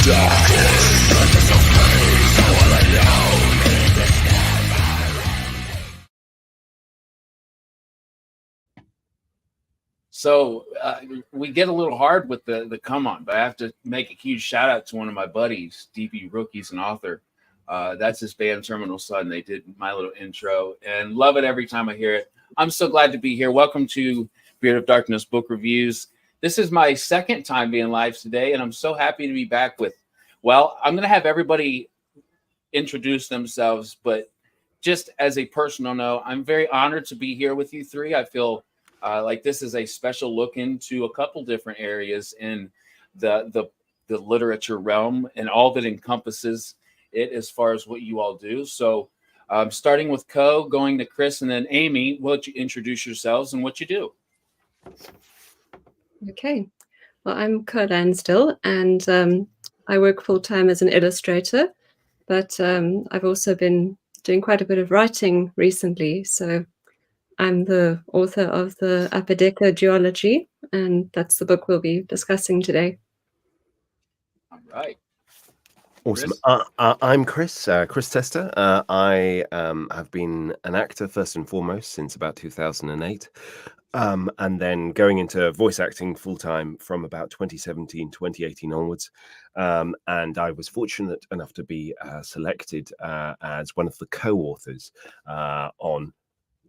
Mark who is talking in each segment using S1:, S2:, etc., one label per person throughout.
S1: So we get a little hard with the come on, but I have to make a huge shout out to one of my buddies, DB Rookie's an author. That's his band Terminal Sun. They did my little intro and love it every time I hear it. I'm so glad to be here. Welcome to Beard of Darkness Book Reviews. This is my second time being live today, and I'm so happy to be back with, well, I'm going to have everybody introduce themselves, but just as a personal note, I'm very honored to be here with you three. I feel like this is a special look into a couple different areas in the literature realm and all that encompasses it as far as what you all do. So starting with Co, going to Chris, and then Amy, will you introduce yourselves and what you do?
S2: Okay, well, I'm CB Lansdell, and I work full-time as an illustrator, but I've also been doing quite a bit of writing recently. So I'm the author of the Upper Decker duology, and that's the book we'll be discussing today.
S1: All right.
S3: Awesome. I'm ChrisTester. I have been an actor first and foremost since about 2008, and then going into voice acting full-time from about 2017, 2018 onwards. And I was fortunate enough to be selected as one of the co-authors on,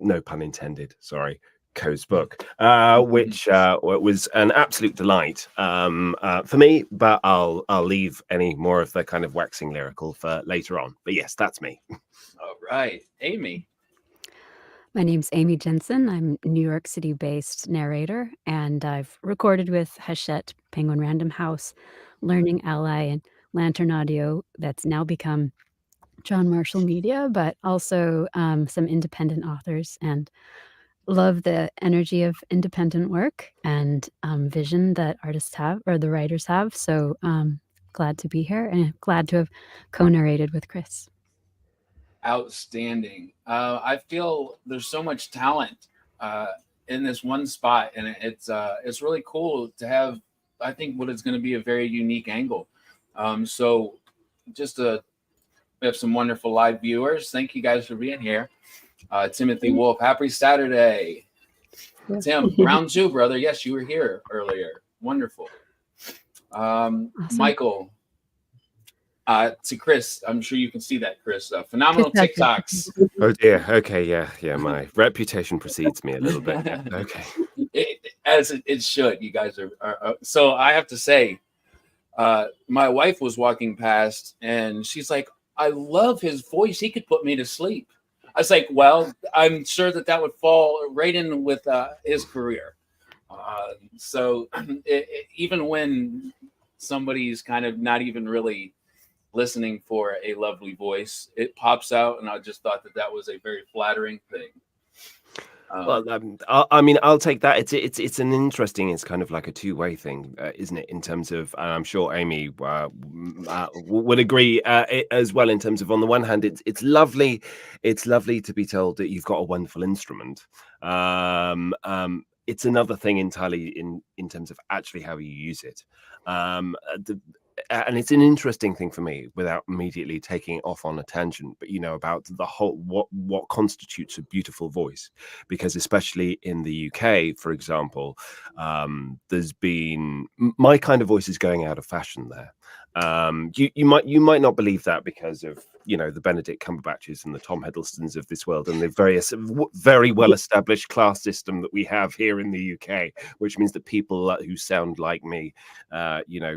S3: no pun intended, sorry, Co's book, which was an absolute delight for me, but I'll leave any more of the kind of waxing lyrical for later on. But yes, that's me.
S1: All right. Amy.
S4: My name's Amy Jensen. I'm a New York City-based narrator, and I've recorded with Hachette, Penguin Random House, Learning Ally, and Lantern Audio. That's now become John Marshall Media, but also some independent authors, and love the energy of independent work and vision that artists have, or the writers have. So glad to be here, and glad to have co-narrated with Chris.
S1: Outstanding. I feel there's so much talent in this one spot, and it's really cool to have, I think, what is going to be a very unique angle. So just we have some wonderful live viewers. Thank you guys for being here. Timothy Wolf, happy Saturday. Tim, round two, brother. Yes, you were here earlier. Wonderful. Awesome. Michael, to Chris, I'm sure you can see that, Chris. Phenomenal TikToks.
S3: Oh dear. Okay, yeah. My reputation precedes me a little bit. Yeah. Okay.
S1: As it should. You guys are. So I have to say, my wife was walking past, and she's like, "I love his voice. He could put me to sleep." I was like, well, I'm sure that would fall right in with his career. So even when somebody's kind of not even really listening for a lovely voice, it pops out, and I just thought that was a very flattering thing.
S3: Well, I mean, I'll take that. It's an interesting. It's kind of like a two-way thing, isn't it? In terms of, and I'm sure Amy would agree as well. In terms of, on the one hand, it's lovely. It's lovely to be told that you've got a wonderful instrument. It's another thing entirely in terms of actually how you use it. And it's an interesting thing for me, without immediately taking off on a tangent, but about the whole what constitutes a beautiful voice, because especially in the UK, for example, there's been, my kind of voice is going out of fashion there. You might not believe that because of the Benedict Cumberbatches and the Tom Hiddlestons of this world, and the various very well established class system that we have here in the UK, which means that people who sound like me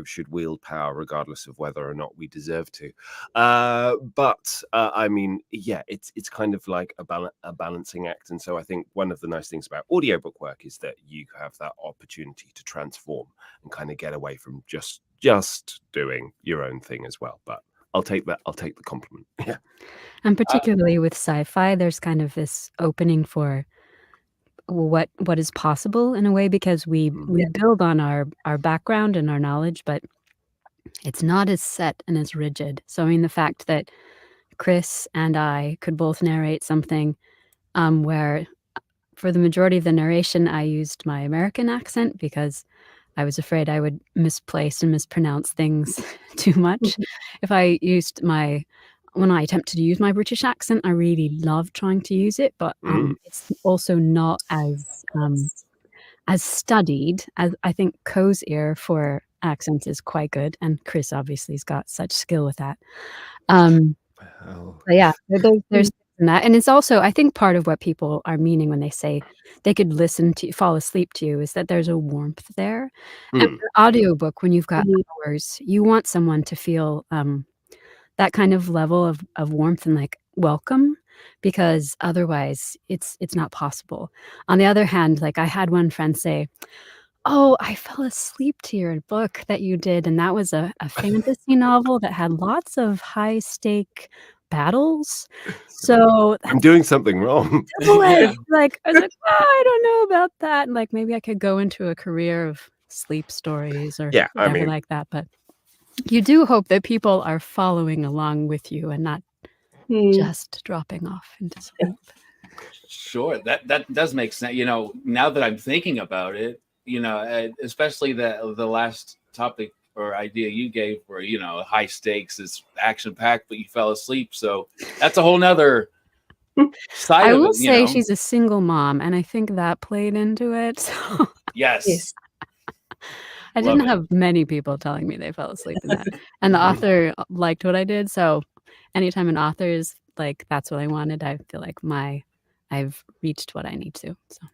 S3: should wield power regardless of whether or not we deserve to. But I mean, yeah, it's kind of like a balancing act. And so I think one of the nice things about audiobook work is that you have that opportunity to transform and kind of get away from just doing your own thing as well. But I'll take that. I'll take the compliment. Yeah.
S4: And particularly with sci-fi, there's kind of this opening for what is possible in a way, because we build on our background and our knowledge, but it's not as set and as rigid. So I mean, the fact that Chris and I could both narrate something where for the majority of the narration I used my American accent, because I was afraid I would misplace and mispronounce things too much. If I used when I attempted to use my British accent, I really love trying to use it, but it's also not as studied as I think Co's ear for accents is quite good, and Chris obviously has got such skill with that. But yeah, there's that, and it's also I think part of what people are meaning when they say they could listen to fall asleep to you is that there's a warmth there. And for audiobook, when you've got hours, you want someone to feel that kind of level of warmth and like welcome, because otherwise it's not possible. On the other hand, like I had one friend say, "Oh, I fell asleep to your book that you did, and that was a fantasy novel that had lots of high stake battles. So
S3: I'm doing something wrong."
S4: like I was like, "Oh, I don't know about that." And like maybe I could go into a career of sleep stories or
S3: Yeah, I
S4: whatever
S3: mean,
S4: like that. But you do hope that people are following along with you and not just dropping off into sleep.
S1: Sure, that does make sense. You know, now that I'm thinking about it, you know, especially the last topic or idea you gave, where you know high stakes is action packed, but you fell asleep. So that's a whole nother side
S4: I
S1: of
S4: will
S1: it. You
S4: say
S1: know,
S4: she's a single mom, and I think that played into it. So
S1: yes,
S4: I
S1: Love
S4: didn't
S1: it.
S4: have many people telling me they fell asleep in that. And the author liked what I did. So anytime an author is like, that's what I wanted, I feel like I've reached what I need to. So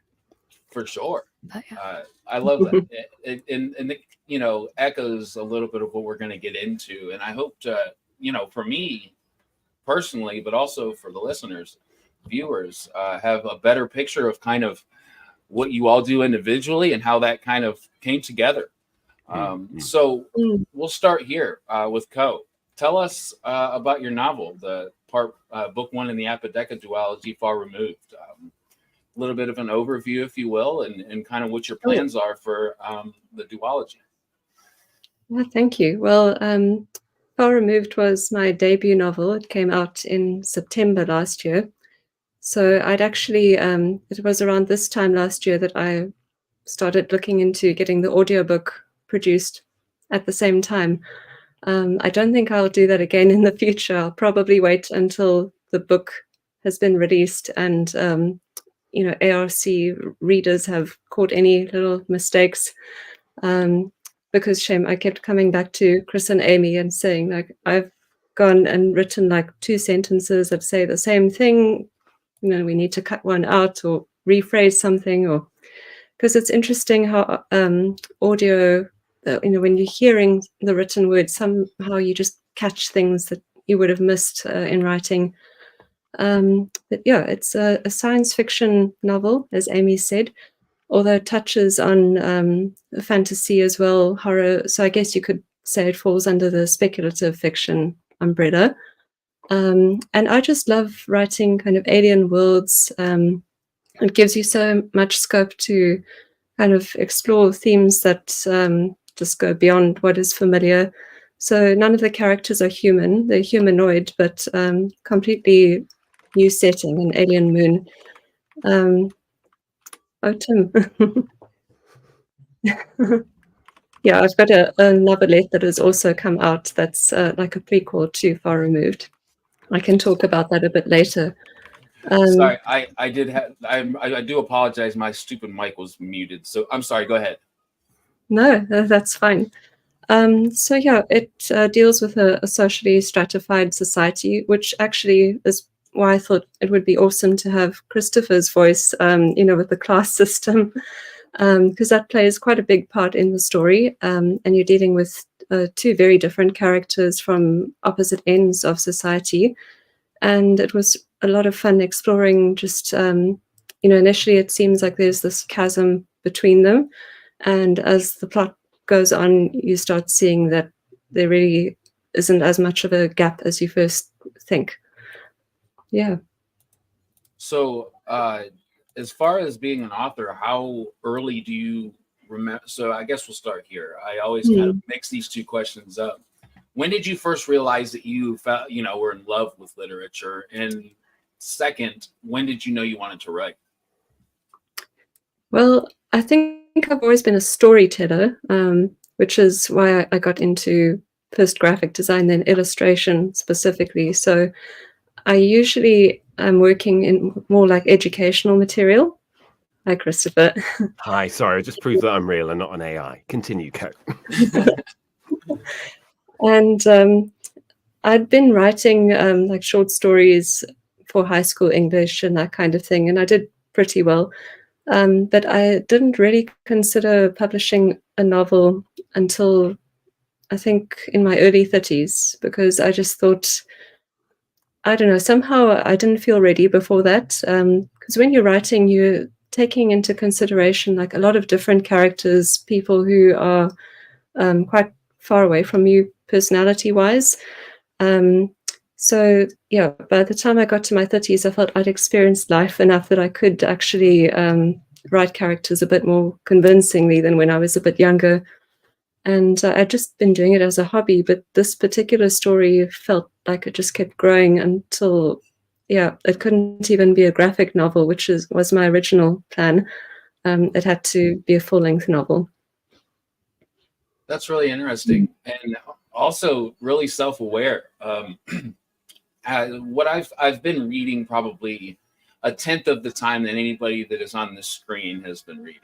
S1: for sure.
S4: but yeah.
S1: I love that, and it, you know, echoes a little bit of what we're going to get into, and I hope to, you know, for me personally, but also for the listeners, viewers, have a better picture of kind of what you all do individually and how that kind of came together. So we'll start here with Co. Tell us about your novel, the part book one in the Apodeca duology, Far Removed. A little bit of an overview, if you will, and kind of what your plans are for the duology.
S2: Well, thank you. Well, Far Removed was my debut novel. It came out in September last year. So I'd actually, it was around this time last year that I started looking into getting the audiobook produced at the same time. I don't think I'll do that again in the future. I'll probably wait until the book has been released and, you know, ARC readers have caught any little mistakes. Because shame, I kept coming back to Chris and Amy and saying, like, I've gone and written like 2 sentences that say the same thing. You know, we need to cut one out or rephrase something, or because it's interesting how audio, you know, when you're hearing the written word, somehow you just catch things that you would have missed in writing. But yeah, it's a science fiction novel, as Amy said, although it touches on fantasy as well, horror. So I guess you could say it falls under the speculative fiction umbrella. And I just love writing kind of alien worlds. It gives you so much scope to kind of explore themes that just go beyond what is familiar. So none of the characters are human. They're humanoid, but completely new setting, an alien moon. Oh, Tim. Yeah, I've got a novelette that has also come out that's like a prequel to Far Removed. I can talk about that a bit later.
S1: Sorry, I did have I do apologize. My stupid mic was muted, so I'm sorry. Go ahead.
S2: No, that's fine. So yeah, it deals with a socially stratified society, which actually is why I thought it would be awesome to have Christopher's voice, you know, with the class system, because that plays quite a big part in the story. And you're dealing with 2 very different characters from opposite ends of society. And it was a lot of fun exploring just, you know, initially it seems like there's this chasm between them. And as the plot goes on, you start seeing that there really isn't as much of a gap as you first think. Yeah.
S1: So, as far as being an author, how early do you remember? So, I guess we'll start here. I always kind of mix these 2 questions up. When did you first realize that you felt, you know, were in love with literature? And second, when did you know you wanted to write?
S2: Well, I think I've always been a storyteller, which is why I got into first graphic design, then illustration specifically. So I usually am working in more like educational material. Hi, Christopher.
S3: Hi, sorry, just prove that I'm real and not an AI. Continue, Kate.
S2: And I'd been writing like short stories for high school English and that kind of thing, and I did pretty well. But I didn't really consider publishing a novel until I think in my early 30s, because I just thought, I don't know, somehow I didn't feel ready before that. Because when you're writing, you're taking into consideration like a lot of different characters, people who are quite far away from you personality-wise. So yeah, by the time I got to my 30s, I felt I'd experienced life enough that I could actually write characters a bit more convincingly than when I was a bit younger. And I'd just been doing it as a hobby, but this particular story felt like it just kept growing until, yeah, it couldn't even be a graphic novel, which was my original plan. It had to be a full-length novel.
S1: That's really interesting, and also really self-aware. What I've been reading probably a tenth of the time than anybody that is on this screen has been reading.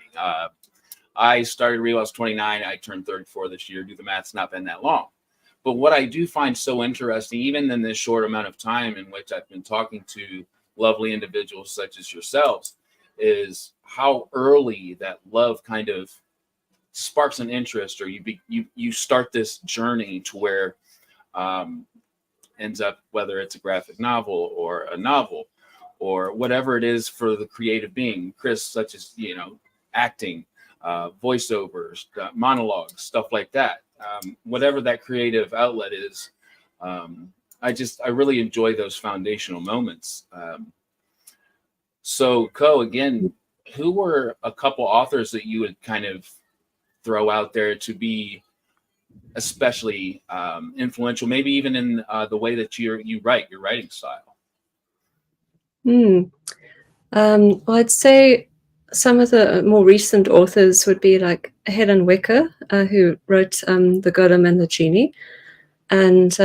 S1: I started reading when I was 29. I turned 34 this year. Do the math, it's not been that long. But what I do find so interesting, even in this short amount of time in which I've been talking to lovely individuals such as yourselves, is how early that love kind of sparks an interest, or you start this journey to where ends up, whether it's a graphic novel or a novel or whatever it is for the creative being, Chris, such as, acting, voiceovers, monologues, stuff like that. Whatever that creative outlet is, I really enjoy those foundational moments. So, Ko, again, who were a couple authors that you would kind of throw out there to be especially influential, maybe even in the way that you write, your writing style?
S2: Well, I'd say some of the more recent authors would be like Helen Wecker, who wrote The Golem and the Genie, and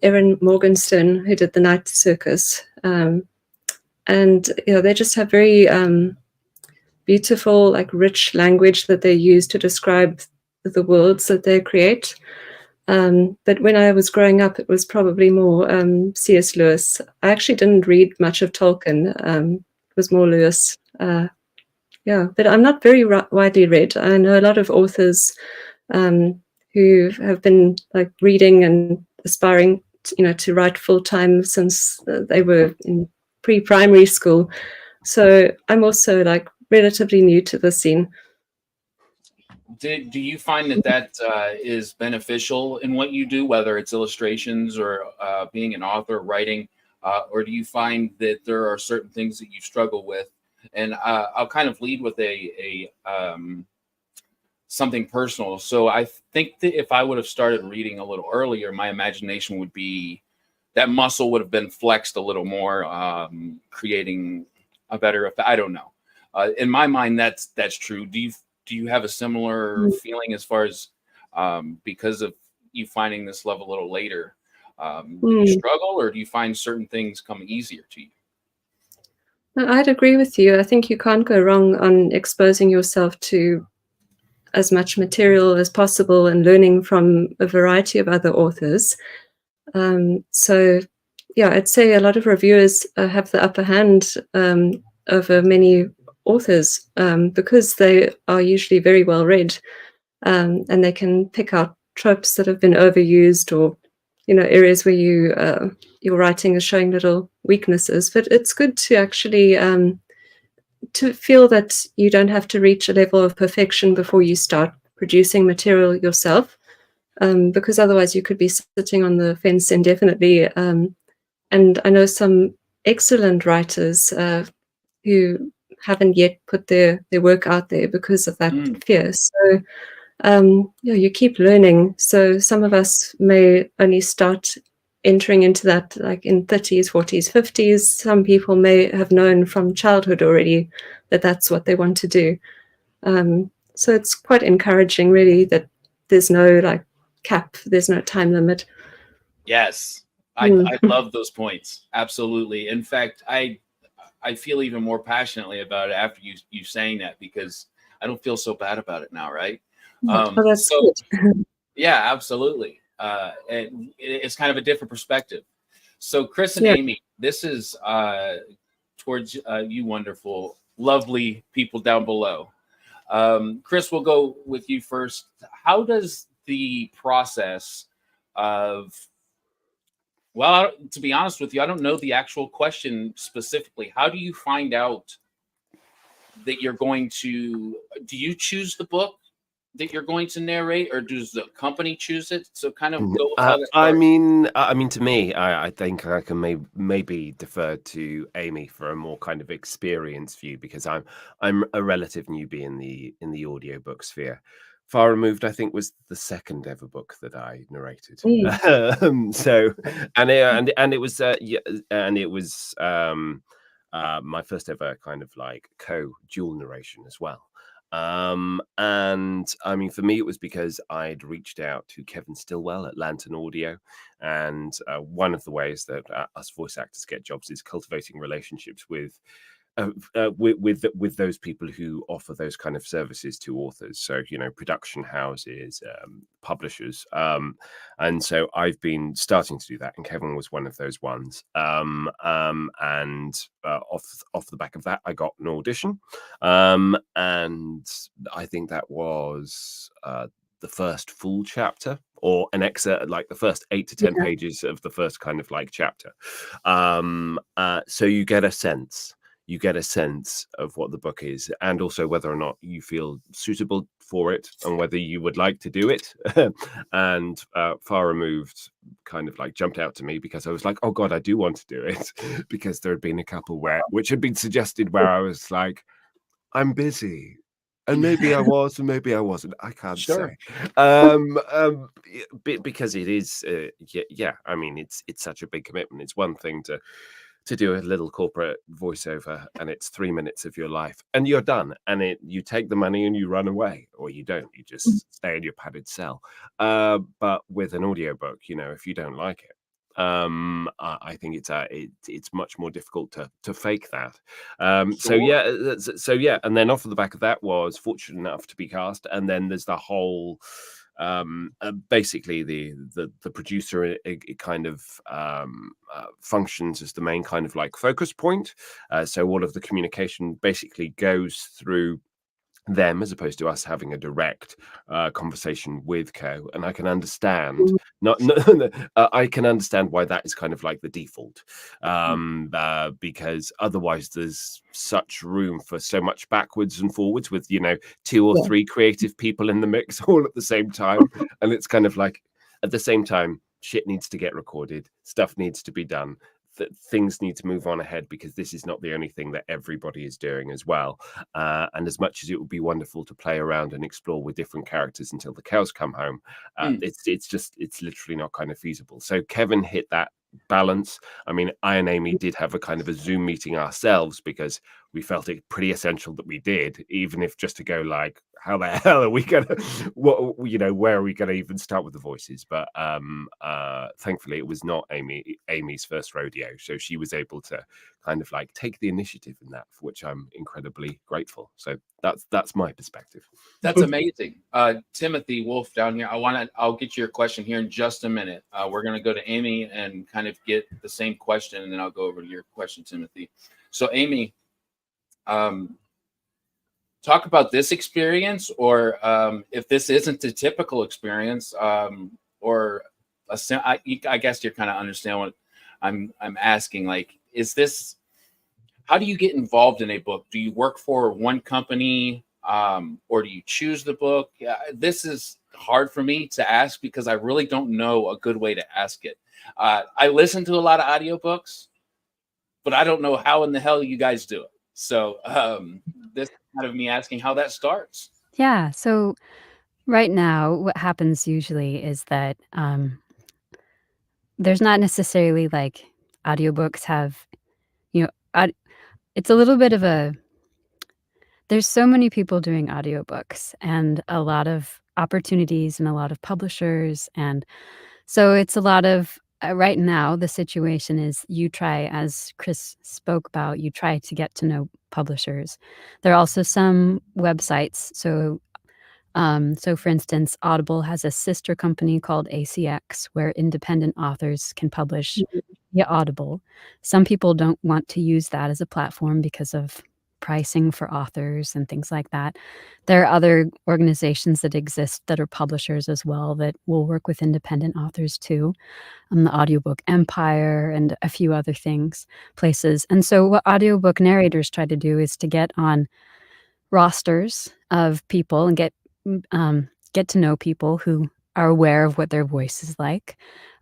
S2: Erin Morgenstern, who did The Night Circus. And they just have very beautiful, like rich language that they use to describe the worlds that they create. But when I was growing up, it was probably more C.S. Lewis. I actually didn't read much of Tolkien. It was more Lewis. But I'm not very widely read. I know a lot of authors who have been like reading and aspiring, to write full time since they were in pre-primary school. So I'm also like relatively new to the scene.
S1: Do you find that is beneficial in what you do, whether it's illustrations or being an author, writing, or do you find that there are certain things that you struggle with? And I'll kind of lead with a something personal. So I think that if I would have started reading a little earlier, my imagination would be, that muscle would have been flexed a little more, creating a better effect. I don't know. In my mind, that's true. Do you have a similar feeling as far as because of you finding this love a little later? Do you struggle, or do you find certain things come easier to you?
S2: I'd agree with you. I think you can't go wrong on exposing yourself to as much material as possible and learning from a variety of other authors. So, yeah, I'd say a lot of reviewers have the upper hand over many authors because they are usually very well read, and they can pick out tropes that have been overused, or areas where your writing is showing little weaknesses. But it's good to actually to feel that you don't have to reach a level of perfection before you start producing material yourself, because otherwise you could be sitting on the fence indefinitely. And I know some excellent writers who haven't yet put their work out there because of that fear. So you keep learning. So some of us may only start entering into that like in 30s, 40s, 50s. Some people may have known from childhood already that that's what they want to do. So it's quite encouraging, really, that there's no like cap, there's no time limit.
S1: Yes, I love those points. Absolutely. In fact, I feel even more passionately about it after you saying that, because I don't feel so bad about it now, right?
S2: Oh, that's
S1: So
S2: good.
S1: yeah, absolutely. And it's kind of a different perspective. So Chris and
S2: Yeah.
S1: Amy, this is towards you wonderful, lovely people down below. Chris, we'll go with you first. How does the process of, well, to be honest with you, I don't know the actual question specifically. How do you find out that you're going to, do you choose the book that you're going to narrate, or does the company choose it? So kind of go with how that
S3: I
S1: starts.
S3: mean, to me, I think I can maybe defer to Amy for a more kind of experienced view, because I'm a relative newbie in the audiobook sphere. Far Removed, I think, was the second ever book that I narrated. So, and it was my first ever kind of like dual narration as well. And I mean, for me, it was because I'd reached out to Kevin Stillwell at Lantern Audio, and one of the ways that us voice actors get jobs is cultivating relationships with those people who offer those kind of services to authors. So, you know, production houses, publishers, and so I've been starting to do that, and Kevin was one of those ones. And off the back of that, I got an audition, and I think that was the first full chapter, or an excerpt, like the first 8 to 10 pages of the first kind of like chapter. So you get a sense of what the book is, and also whether or not you feel suitable for it, and whether you would like to do it. And Far Removed kind of like jumped out to me, because I was like, oh god, I do want to do it. Because there had been a couple which had been suggested where I was like, I'm busy. And maybe I was, and maybe I wasn't. I can't say. Because it is, yeah. I mean, it's such a big commitment. It's one thing to do a little corporate voiceover, and it's 3 minutes of your life, and you're done. And you take the money and you run away, or you don't. You just stay in your padded cell. But with an audiobook, you know, if you don't like it, I think it's much more difficult to fake that. So yeah, and then off of the back of that, was fortunate enough to be cast, and then there's the whole basically the producer, it kind of functions as the main kind of like focus point. So all of the communication basically goes through them, as opposed to us having a direct conversation with Co. And I can understand I can understand why that is kind of like the default, because otherwise there's such room for so much backwards and forwards with, you know, 2 or 3 creative people in the mix all at the same time. And it's kind of like, at the same time, shit needs to get recorded, stuff needs to be done, that things need to move on ahead, because this is not the only thing that everybody is doing as well. And as much as it would be wonderful to play around and explore with different characters until the cows come home, it's literally not kind of feasible. So Kevin hit that balance. I mean, I and Amy did have a kind of a Zoom meeting ourselves, because we felt it pretty essential that we did, even if just to go like, how the hell are we gonna, what, you know, where are we gonna even start with the voices? But thankfully it was not Amy's first rodeo, so she was able to kind of like take the initiative in that, for which I'm incredibly grateful. So that's my perspective.
S1: That's amazing. Timothy Wolf down here, I'll get your question here in just a minute. We're going to go to Amy and kind of get the same question, and then I'll go over to your question, Timothy. So Amy, talk about this experience, or if this isn't the typical experience, or I guess you kind of understand what I'm asking. Like, is this, how do you get involved in a book? Do you work for one company, or do you choose the book? This is hard for me to ask, because I really don't know a good way to ask it. I listen to a lot of audiobooks, but I don't know how in the hell you guys do it. So this is kind of me asking how that starts.
S4: Yeah. So right now, what happens usually is that there's not necessarily like audiobooks have, you know, it's a little bit of a, there's so many people doing audiobooks and a lot of opportunities and a lot of publishers. And so it's a lot of right now, the situation is you try, as Chris spoke about, you try to get to know publishers. There are also some websites. So for instance, Audible has a sister company called ACX where independent authors can publish via Audible. Some people don't want to use that as a platform because of pricing for authors and things like that. There are other organizations that exist that are publishers as well that will work with independent authors too. The Audiobook Empire and a few other places. And so what audiobook narrators try to do is to get on rosters of people and get to know people who are aware of what their voice is like,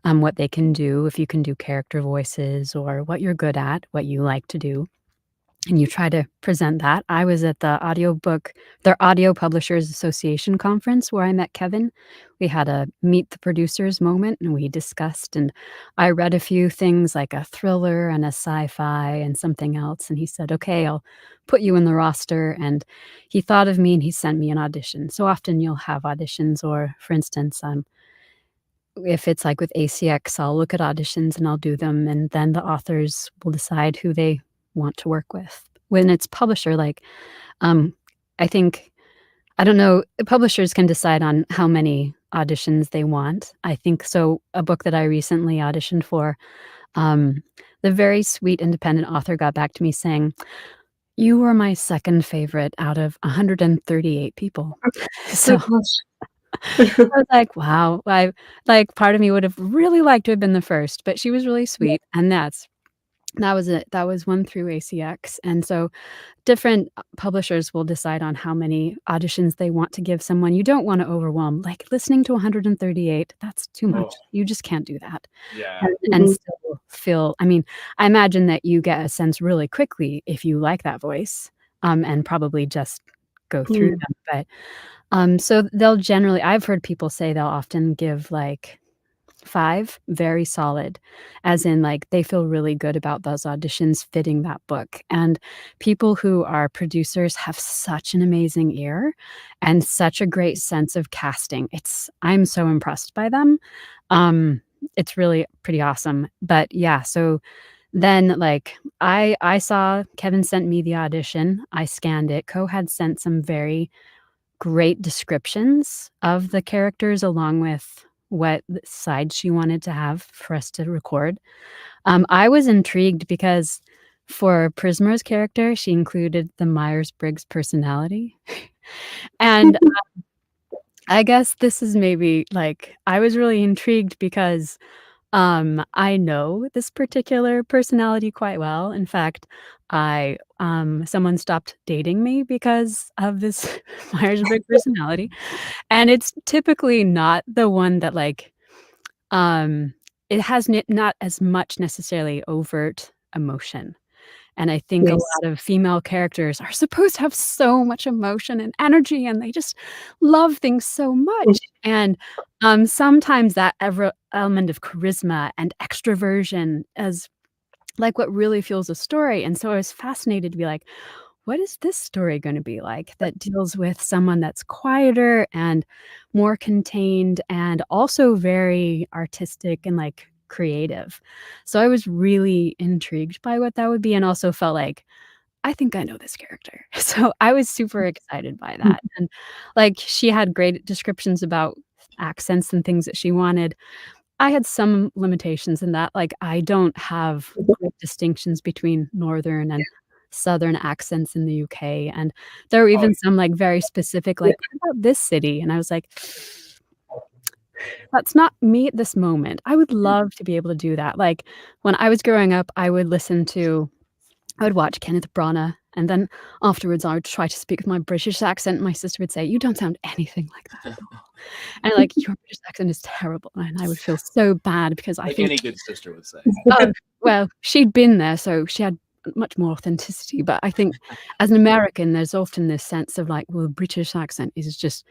S4: what they can do, if you can do character voices or what you're good at, what you like to do. And you try to present that. I was at their Audio Publishers Association conference where I met Kevin. We had a meet the producers moment and we discussed, and I read a few things like a thriller and a sci-fi and something else. And he said, okay, I'll put you in the roster. And he thought of me and he sent me an audition. So often you'll have auditions, or for instance, if it's like with ACX, I'll look at auditions and I'll do them. And then the authors will decide who they want to work with. When it's publisher, like I think, I don't know, publishers can decide on how many auditions they want. I think so. A book that I recently auditioned for, the very sweet independent author got back to me saying, "You were my second favorite out of 138 people." So I was like, wow. Part of me would have really liked to have been the first, but she was really sweet. And that was one through ACX. And so different publishers will decide on how many auditions they want to give someone. You don't want to overwhelm. Like listening to 138, that's too much. You just can't do that.
S1: Yeah.
S4: And still feel, I mean, I imagine that you get a sense really quickly if you like that voice, and probably just go through them. But so they'll generally, I've heard people say they'll often give like 5 very solid, as in like they feel really good about those auditions fitting that book. And people who are producers have such an amazing ear and such a great sense of casting. I'm so impressed by them. It's really pretty awesome. But yeah, so then like I saw Kevin sent me the audition. I scanned it. Co had sent some very great descriptions of the characters along with what side she wanted to have for us to record. I was intrigued because for Prisma's character, she included the Myers-Briggs personality. And I guess this is maybe like, I was really intrigued because I know this particular personality quite well. In fact, someone stopped dating me because of this Myers-Briggs personality. And it's typically not the one that like, it has not as much necessarily overt emotion. And I think a lot of female characters are supposed to have so much emotion and energy, and they just love things so much. And sometimes that element of charisma and extroversion is like what really fuels a story. And so I was fascinated to be like, what is this story going to be like that deals with someone that's quieter and more contained and also very artistic and like creative? So I was really intrigued by what that would be, and also felt like, I think I know this character. So I was super excited by that. And like she had great descriptions about accents and things that she wanted. I had some limitations in that. Like I don't have great distinctions between northern and southern accents in the UK. And there were even some like very specific, like, what about this city? And I was like, that's not me at this moment. I would love to be able to do that. Like when I was growing up, I would watch Kenneth Branagh, and then afterwards I would try to speak with my British accent. My sister would say, "You don't sound anything like that at all." And like, "Your British accent is terrible." And I would feel so bad because I
S1: Like
S4: think
S1: any good sister would say.
S4: well, she'd been there, so she had much more authenticity. But I think as an American, there's often this sense of like, well, British accent is just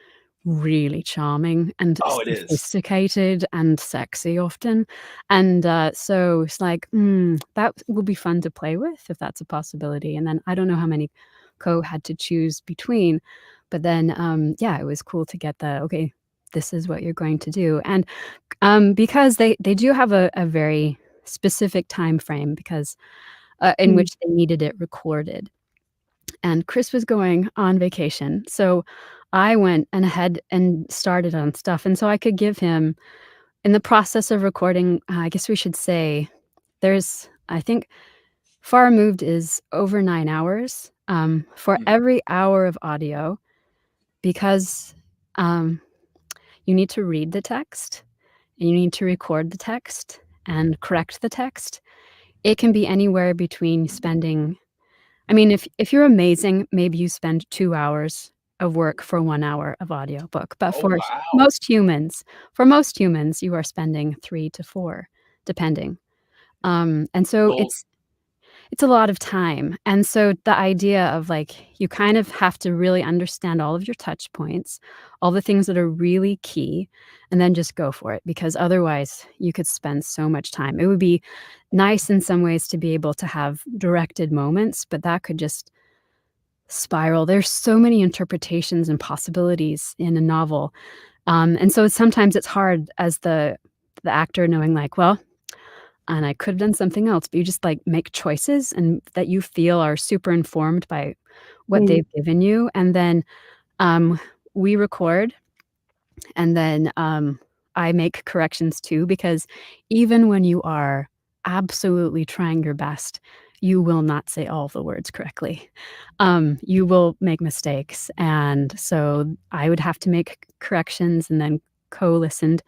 S4: really charming and
S1: It is.
S4: sophisticated and sexy often. And so it's like, that will be fun to play with if that's a possibility. And then I don't know how many Co had to choose between. But then, yeah, it was cool to get the, okay, this is what you're going to do. And because they do have a very specific time frame, because in which they needed it recorded. And Chris was going on vacation, so I went ahead and started on stuff, and so I could give him, in the process of recording, I guess we should say, there's, I think, Far Removed is over 9 hours for every hour of audio, because you need to read the text, and you need to record the text and correct the text. It can be anywhere between spending, I mean, if you're amazing, maybe you spend 2 hours of work for 1 hour of audiobook. But
S1: Oh,
S4: for
S1: wow.
S4: most humans, you are spending 3 to 4, depending. And so
S1: Well,
S4: it's a lot of time. And so the idea of, like, you kind of have to really understand all of your touch points, all the things that are really key, and then just go for it, because otherwise you could spend so much time. It would be nice in some ways to be able to have directed moments, but that could just spiral. There's so many interpretations and possibilities in a novel. And so sometimes it's hard as the actor, knowing, like, well, and I could have done something else, but you just, like, make choices and that you feel are super informed by what they've given you. And then we record, and then I make corrections too, because even when you are absolutely trying your best, you will not say all the words correctly. You will make mistakes. And so I would have to make corrections, and then co-listened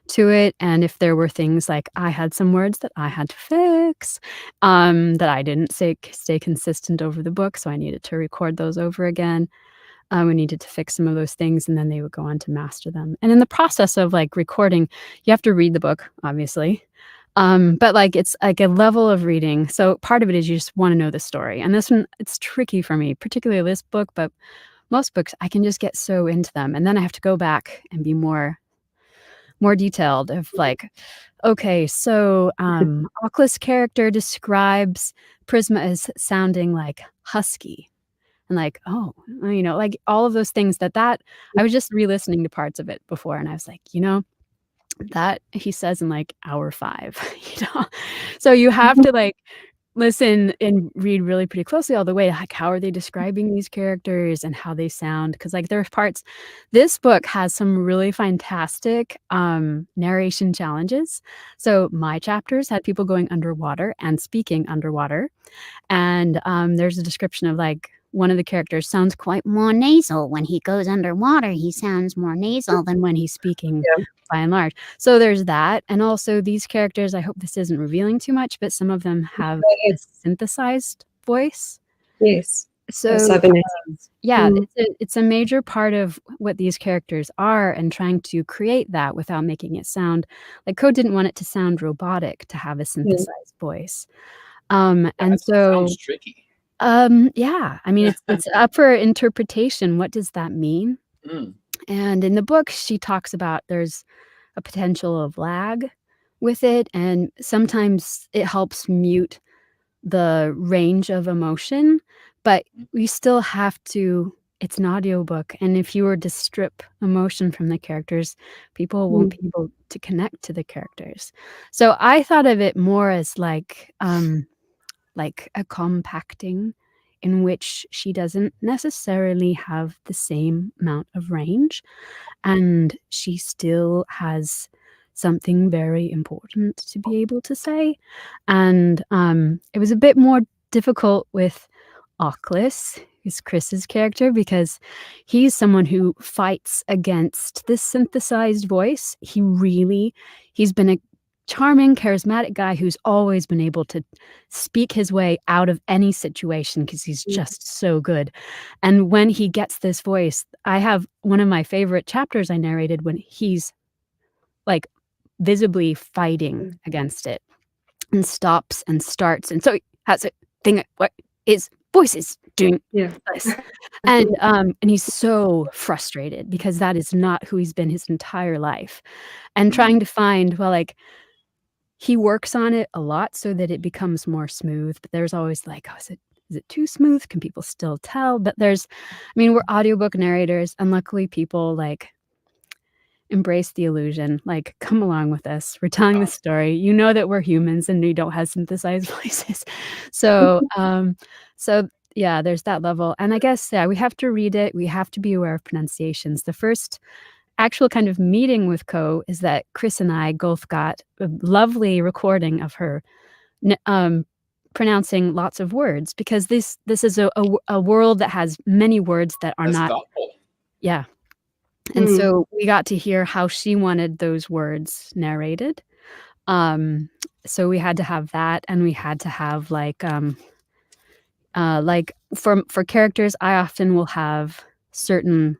S4: to it. And if there were things like I had some words that I had to fix, that I didn't stay consistent over the book, so I needed to record those over again. We needed to fix some of those things, and then they would go on to master them. And in the process of, like, recording, you have to read the book, obviously. But, like, it's like a level of reading. So part of it is you just want to know the story. And this one, it's tricky for me, particularly this book, but most books I can just get so into them. And then I have to go back and be more detailed of, like, okay, so Aukless character describes Prisma as sounding like husky. And, like, oh, like, all of those things that I was just re-listening to parts of it before, and I was like, that he says in, like, hour 5, So you have to, like, listen and read really pretty closely all the way, like, how are they describing these characters and how they sound? Because, like, there's parts, this book has some really fantastic narration challenges. So my chapters had people going underwater and speaking underwater. And there's a description of, like, one of the characters sounds quite more nasal. When he goes underwater, he sounds more nasal than when he's speaking, by and large. So there's that. And also these characters, I hope this isn't revealing too much, but some of them have a synthesized voice.
S2: Yes.
S4: So yeah, it's a major part of what these characters are, and trying to create that without making it sound like, Code didn't want it to sound robotic to have a synthesized voice. And so
S1: sounds tricky.
S4: Yeah, I mean, it's up for interpretation. What does that mean? And in the book, she talks about there's a potential of lag with it, and sometimes it helps mute the range of emotion, but we still have to, it's an audiobook, and if you were to strip emotion from the characters, people won't be able to connect to the characters. So I thought of it more as like a compacting, in which she doesn't necessarily have the same amount of range, and she still has something very important to be able to say. And it was a bit more difficult with Aukless, who's Chris's character, because he's someone who fights against this synthesized voice. He's been a charming, charismatic guy who's always been able to speak his way out of any situation because he's just so good. And when he gets this voice, I have one of my favorite chapters I narrated when he's, like, visibly fighting against it, and stops and starts, and so he has a thing, what his voice is doing this. And he's so frustrated because that is not who he's been his entire life, and trying to find, well, like, he works on it a lot so that it becomes more smooth, but there's always, like, oh, is is it too smooth? Can people still tell? But we're audiobook narrators, and luckily people like embrace the illusion, like, come along with us. We're telling the story. You know that we're humans and we don't have synthesized voices. So, yeah, there's that level. And I guess, yeah, we have to read it. We have to be aware of pronunciations. The first actual kind of meeting with Ko is that Chris and I both got a lovely recording of her pronouncing lots of words, because this is a world that has many words that are not.
S1: Thoughtful.
S4: Yeah. And so we got to hear how she wanted those words narrated. So we had to have that, and we had to have like for characters, I often will have certain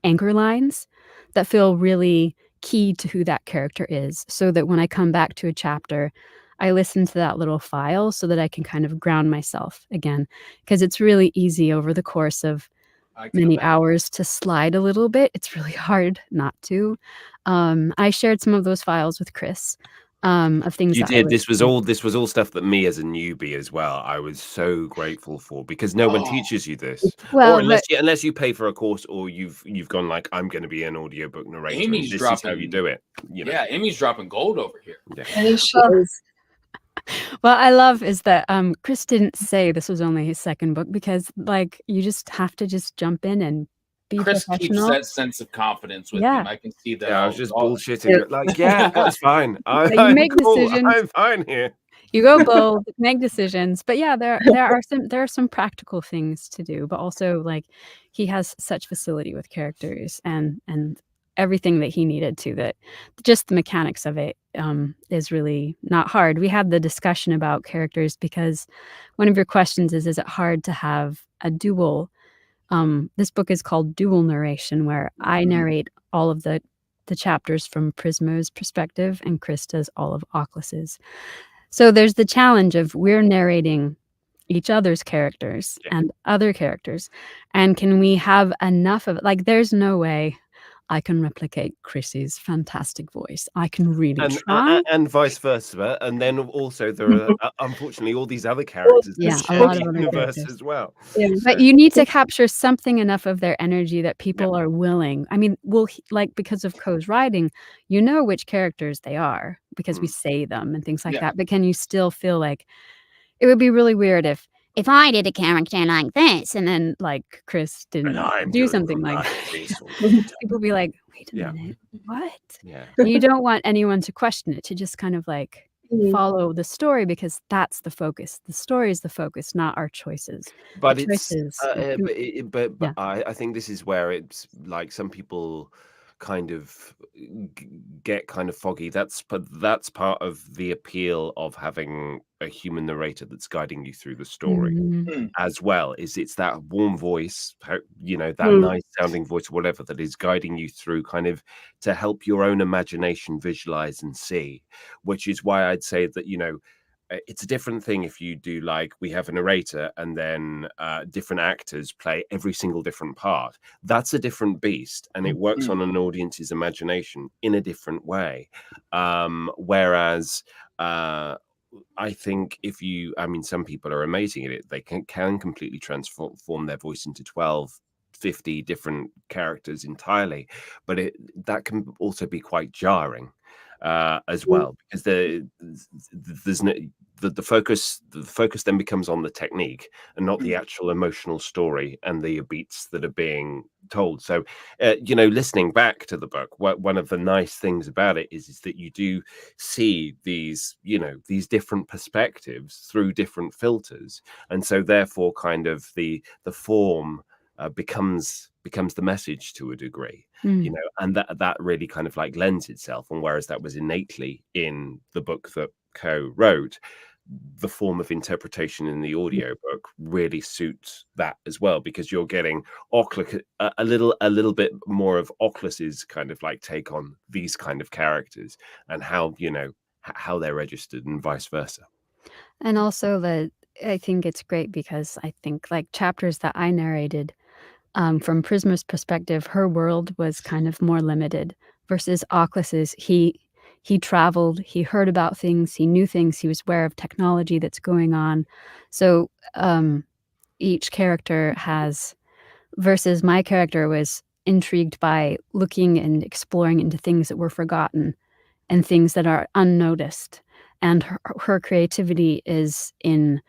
S4: anchor lines that feel really key to who that character is, so that when I come back to a chapter, I listen to that little file so that I can kind of ground myself again, because it's really easy over the course of many hours to slide a little bit. It's really hard not to. I shared some of those files with Chris, of things
S3: You
S4: that
S3: did. This was all stuff that me as a newbie as well, I was so grateful for, because no one teaches you this.
S4: Well,
S3: or unless you pay for a course, or you've gone like, I'm going to be an audiobook narrator.
S1: Amy's
S3: this
S1: dropping,
S3: is how you do it. You know?
S1: Yeah, Amy's dropping gold over here.
S3: Yeah.
S4: Well, I love is that Chris didn't say this was only his second book, because like you just have to just jump in and be
S1: Chris
S4: professional.
S1: keeps that sense of confidence with him. I can see that.
S3: Yeah, I was just bullshitting. Like, yeah, that's fine.
S4: You make decisions.
S3: I'm fine here.
S4: You go bold, make decisions. But yeah, there are some practical things to do, but also like he has such facility with characters and everything that he needed to, that just the mechanics of it is really not hard. We had the discussion about characters because one of your questions is it hard to have a dual? This book is called Dual Narration, where I narrate all of the chapters from Prismo's perspective and Chris does all of Oclus's. So there's the challenge of we're narrating each other's characters and other characters, and can we have enough of it? Like, there's no way I can replicate Chrissy's fantastic voice. I can really try.
S3: And vice versa. And then also there are, unfortunately, all these other characters in the universe as well.
S4: Yeah. So. But you need to capture something enough of their energy that people are willing. I mean, because of Ko's writing, you know which characters they are because we say them and things like that. But can you still feel like it would be really weird if I did a character like this and then like Chris didn't do something like that. People be like, wait a minute, what? Yeah. You don't want anyone to question it, to just kind of like follow the story, because that's the focus. The story is the focus, not our choices.
S3: But I think this is where it's like some people kind of get kind of foggy. That's part of the appeal of having a human narrator that's guiding you through the story as well. It's that warm voice, that nice sounding voice, whatever, that is guiding you through, kind of to help your own imagination visualize and see. Which is why I'd say that it's a different thing if you do, like, we have a narrator and then different actors play every single different part. That's a different beast, and it works on an audience's imagination in a different way. Whereas I think some people are amazing at it. They can completely transform their voice into 12, 50 different characters entirely. But that can also be quite jarring. As well, because there's no the focus then becomes on the technique and not the actual emotional story and the beats that are being told. So listening back to the book, one of the nice things about it is that you do see these different perspectives through different filters, and so therefore kind of the form becomes the message to a degree, and that really kind of like lends itself. And whereas that was innately in the book that Ko wrote, the form of interpretation in the audiobook really suits that as well, because you're getting a little bit more of Oclus's kind of like take on these kind of characters and how they're registered and vice versa.
S4: And also I think it's great because I think like chapters that I narrated, from Prisma's perspective, her world was kind of more limited versus Oclus's. He traveled, he heard about things, he knew things, he was aware of technology that's going on. So each character has, versus my character was intrigued by looking and exploring into things that were forgotten and things that are unnoticed. And her creativity is in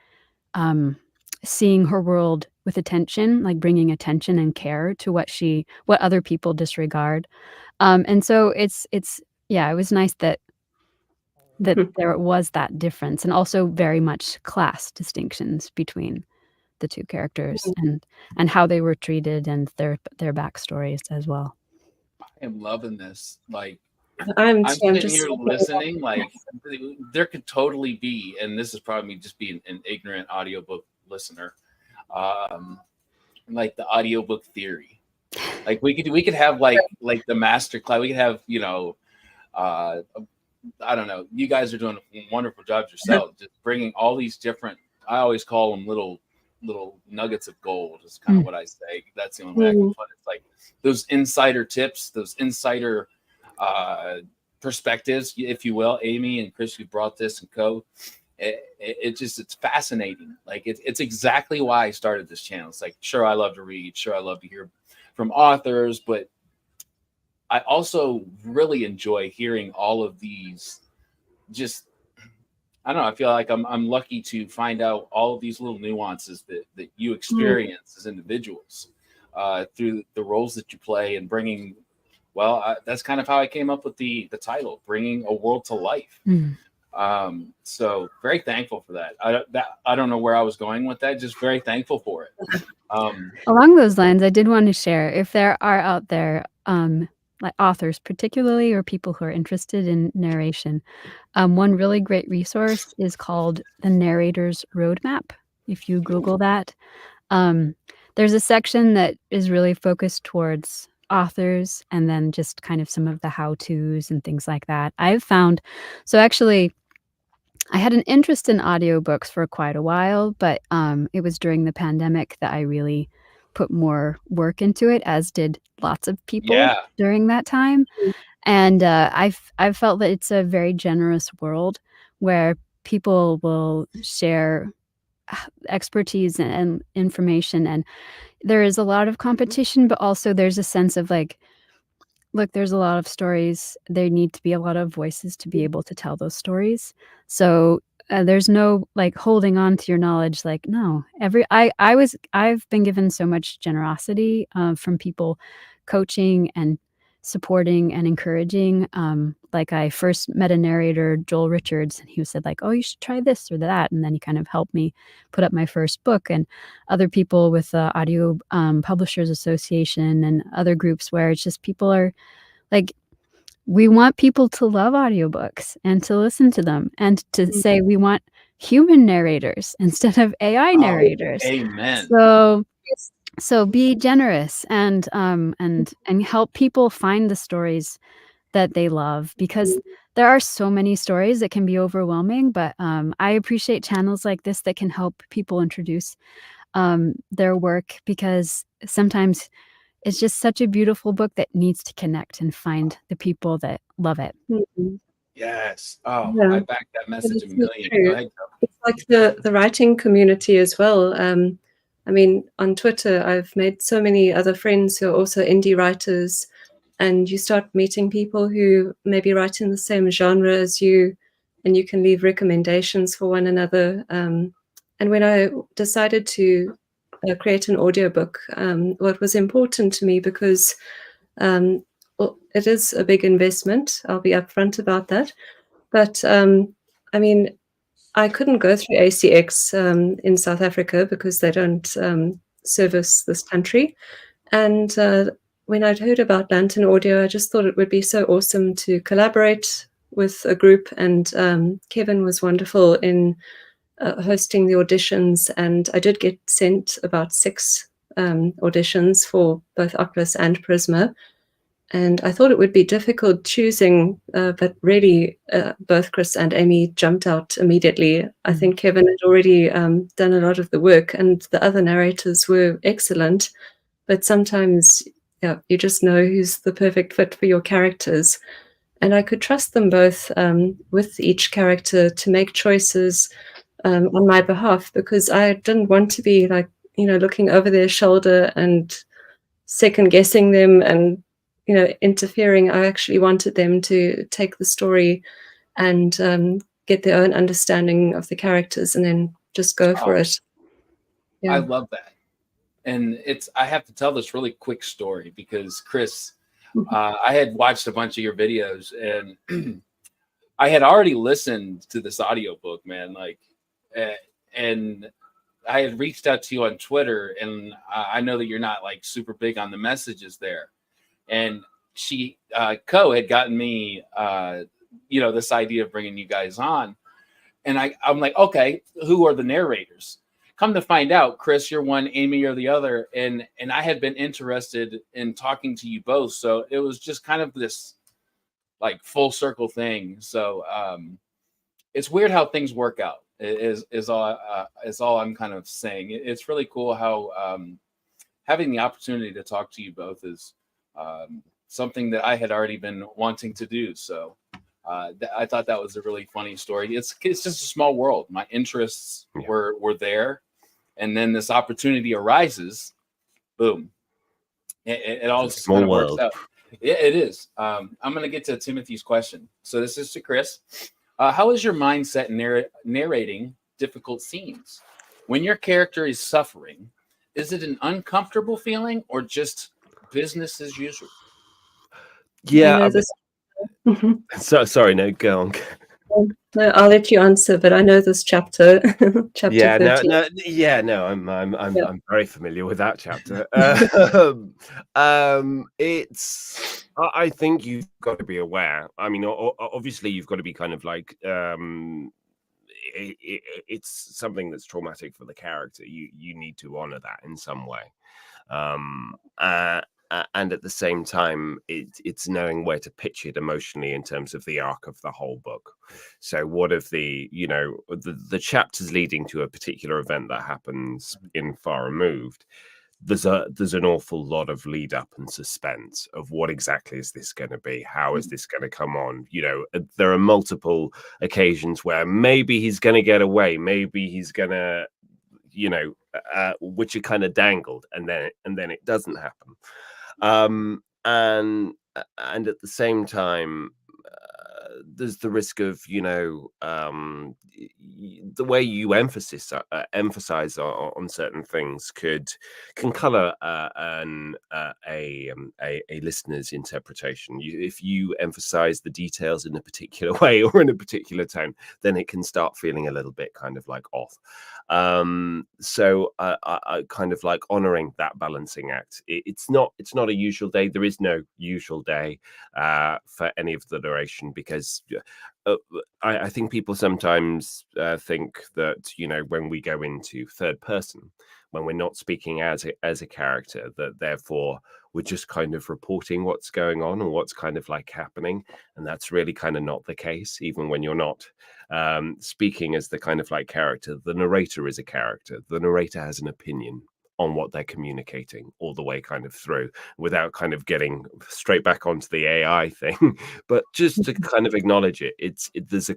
S4: seeing her world with attention, like bringing attention and care to what other people disregard. And so it was nice that there was that difference, and also very much class distinctions between the two characters and how they were treated and their backstories as well.
S1: I am loving this. Like,
S2: I'm
S1: sitting
S2: just
S1: here listening. Like, there could totally be, and this is probably me just being an ignorant audiobook listener, like the audiobook theory. Like we could have like the master class. We could have, I don't know. You guys are doing a wonderful job yourself, just bringing all these different. I always call them little nuggets of gold. Is kind of what I say. That's the only way I can put it. It's like those insider tips, those insider perspectives, if you will. Amy and Chris, you brought this and co. It's fascinating. Like it's exactly why I started this channel. It's like, sure, I love to read. Sure, I love to hear from authors, but I also really enjoy hearing all of these. Just, I don't know. I feel like I'm lucky to find out all of these little nuances that you experience as individuals through the roles that you play and bringing. Well, that's kind of how I came up with the title, Bringing a World to Life. So very thankful for that. I don't know where I was going with that. Just very thankful for it.
S4: Along those lines, I did want to share, if there are out there like authors particularly, or people who are interested in narration, one really great resource is called the Narrators Roadmap. If you Google that, there's a section that is really focused towards authors, and then just kind of some of the how-tos and things like that. I've found, so actually I had an interest in audiobooks for quite a while, but it was during the pandemic that I really put more work into it, as did lots of people during that time. And I've felt that it's a very generous world where people will share expertise and information, and there is a lot of competition, but also there's a sense of like, look, there's a lot of stories. There need to be a lot of voices to be able to tell those stories. So there's no like holding on to your knowledge. Like, no, I've been given so much generosity from people coaching and supporting and encouraging. Like I first met a narrator, Joel Richards, and he said like, oh, you should try this or that. And then he kind of helped me put up my first book, and other people with the Audio Publishers Association and other groups where it's just people are like, we want people to love audiobooks and to listen to them, and to say we want human narrators instead of AI narrators.
S1: Amen.
S4: So be generous and help people find the stories that they love, because there are so many stories that can be overwhelming. But I appreciate channels like this that can help people introduce their work, because sometimes it's just such a beautiful book that needs to connect and find the people that love it.
S1: Yes. Oh, I back that message a million. Go ahead,
S2: it's like the writing community as well. I mean, on Twitter, I've made so many other friends who are also indie writers, and you start meeting people who maybe write in the same genre as you, and you can leave recommendations for one another. And when I decided to create an audiobook, what was important to me, because well, it is a big investment, I'll be upfront about that. But I mean, I couldn't go through ACX in South Africa because they don't service this country. And when I'd heard about Lantern Audio, I just thought it would be so awesome to collaborate with a group. And Kevin was wonderful in hosting the auditions. And I did get sent about 6 auditions for both Oculus and Prisma. And I thought it would be difficult choosing, but really both Chris and Amy jumped out immediately. I think Kevin had already done a lot of the work, and the other narrators were excellent. But sometimes you just know who's the perfect fit for your characters. And I could trust them both with each character to make choices on my behalf, because I didn't want to be like looking over their shoulder and second guessing them and, interfering. I actually wanted them to take the story and get their own understanding of the characters and then just go for it.
S1: I love that. And I have to tell this really quick story because Chris, I had watched a bunch of your videos and I had already listened to this audiobook, man. And I had reached out to you on Twitter, and I know that you're not like super big on the messages there. And she, Co, had gotten me, this idea of bringing you guys on. And I'm like, okay, who are the narrators? Come to find out, Chris, you're one, Amy, you're the other. And I had been interested in talking to you both. So it was just kind of this like full circle thing. So it's weird how things work out is all I'm kind of saying. It's really cool how having the opportunity to talk to you both is something that I had already been wanting to do. So I thought that was a really funny story. It's just a small world. My interests were there. And then this opportunity arises, boom. It all just kind of works out. It is. I'm going to get to Timothy's question. So this is to Chris. How is your mindset narrating difficult scenes? When your character is suffering, is it an uncomfortable feeling or just business as usual?
S3: Yeah. So sorry, no, go on.
S2: No, I'll let you answer, but I know this chapter. Chapter 13.
S3: I'm very familiar with that chapter. I think you've got to be aware. I mean, obviously, you've got to be kind of like it's something that's traumatic for the character. You need to honor that in some way. And at the same time, it's knowing where to pitch it emotionally in terms of the arc of the whole book. So what if the chapters leading to a particular event that happens in Far Removed, there's an awful lot of lead up and suspense of what exactly is this going to be? How is this going to come on? There are multiple occasions where maybe he's going to get away. Maybe he's going to, which are kind of dangled, and then it doesn't happen. And at the same time, there's the risk of the way you emphasize on certain things can color a listener's interpretation. If you emphasize the details in a particular way or in a particular tone, then it can start feeling a little bit kind of like off. So I kind of like honoring that balancing act. It's not a usual day. There is no usual day for any of the narration, because I think people sometimes think that when we go into third person, when we're not speaking as a character, that therefore we're just kind of reporting what's going on and what's kind of like happening, and that's really kind of not the case. Even when you're not speaking as the kind of like character, the narrator is a character. The narrator has an opinion on what they're communicating all the way kind of through, without kind of getting straight back onto the AI thing, but just to kind of acknowledge it. There's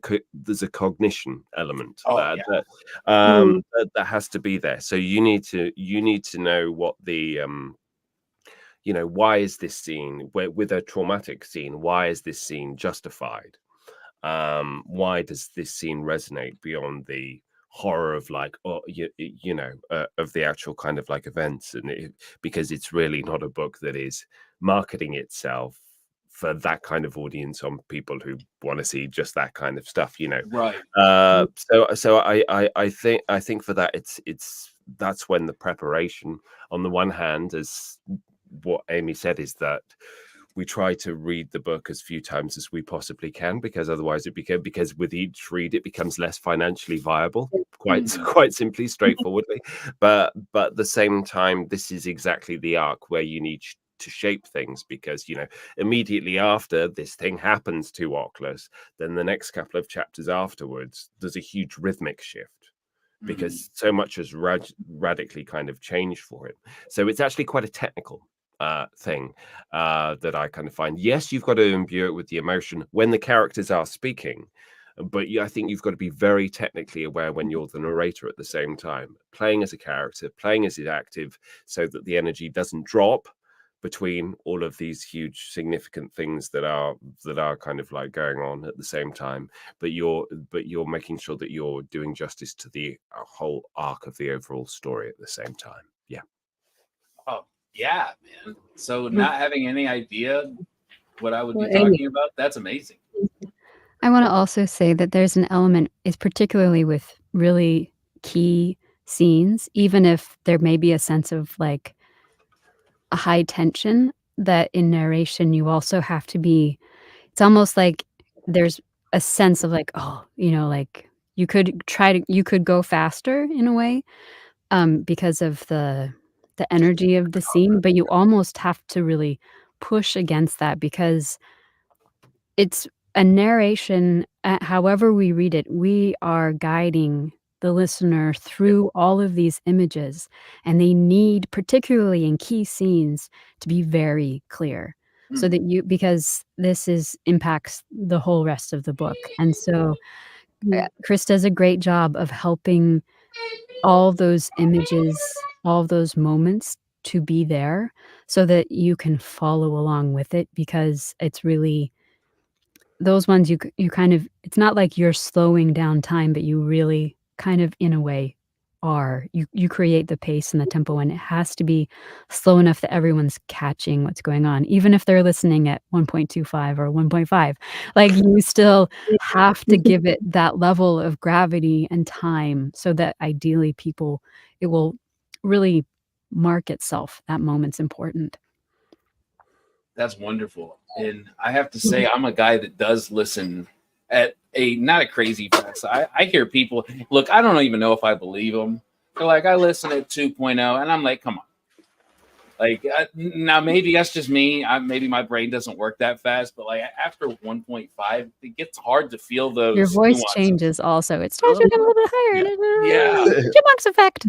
S3: a cognition element that has to be there. So you need to know what the why is this scene, with a traumatic scene, why is this scene justified? Why does this scene resonate beyond the horror of like, of the actual kind of like events? And because it's really not a book that is marketing itself for that kind of audience, on people who want to see just that kind of stuff,
S1: Right.
S3: So I think for that, that's when the preparation, on the one hand, as what Amy said, is that we try to read the book as few times as we possibly can, because otherwise because with each read it becomes less financially viable, quite simply, straightforwardly. But at the same time, this is exactly the arc where you need to shape things, because immediately after this thing happens to Oculus, then the next couple of chapters afterwards, there's a huge rhythmic shift, because so much has radically kind of changed for it. So it's actually quite a technical thing that I kind of find. Yes, you've got to imbue it with the emotion when the characters are speaking, But I think you've got to be very technically aware when you're the narrator at the same time, playing as a character, playing as it active, so that the energy doesn't drop between all of these huge significant things that are kind of like going on at the same time, but you're making sure that you're doing justice to the whole arc of the overall story at the same time. Yeah.
S1: Oh yeah, man. So not having any idea what I would be
S2: Well, Amy.
S1: talking about, that's amazing.
S4: I want to also say that there's an element, is particularly with really key scenes, even if there may be a sense of like a high tension, that in narration you also have to be, it's almost like there's a sense of like, oh, you know, like you could go faster in a way, because of the energy of the scene, but you almost have to really push against that, because it's a narration. However we read it, we are guiding the listener through all of these images, and they need, particularly in key scenes, to be very clear, so that because this impacts the whole rest of the book. And so Chris does a great job of helping all those images, all those moments to be there, so that you can follow along with it, because it's really those ones you kind of, it's not like you're slowing down time, but you really kind of, in a way, are. You create the pace and the tempo, and it has to be slow enough that everyone's catching what's going on, even if they're listening at 1.25 or 1.5. Like, you still have to give it that level of gravity and time, so that ideally it will really mark itself. That moment's important.
S1: That's wonderful. And I have to say, I'm a guy that does listen at not a crazy fast. I hear people, look, I don't even know if I believe them. They're like, I listen at 2.0, and I'm like, come on. Like, now maybe that's just me. Maybe my brain doesn't work that fast, but like after 1.5, it gets hard to feel those.
S4: Your voice
S1: nuances.
S4: changes also. It starts to get a little bit higher.
S1: Yeah.
S4: Chipmunks effect.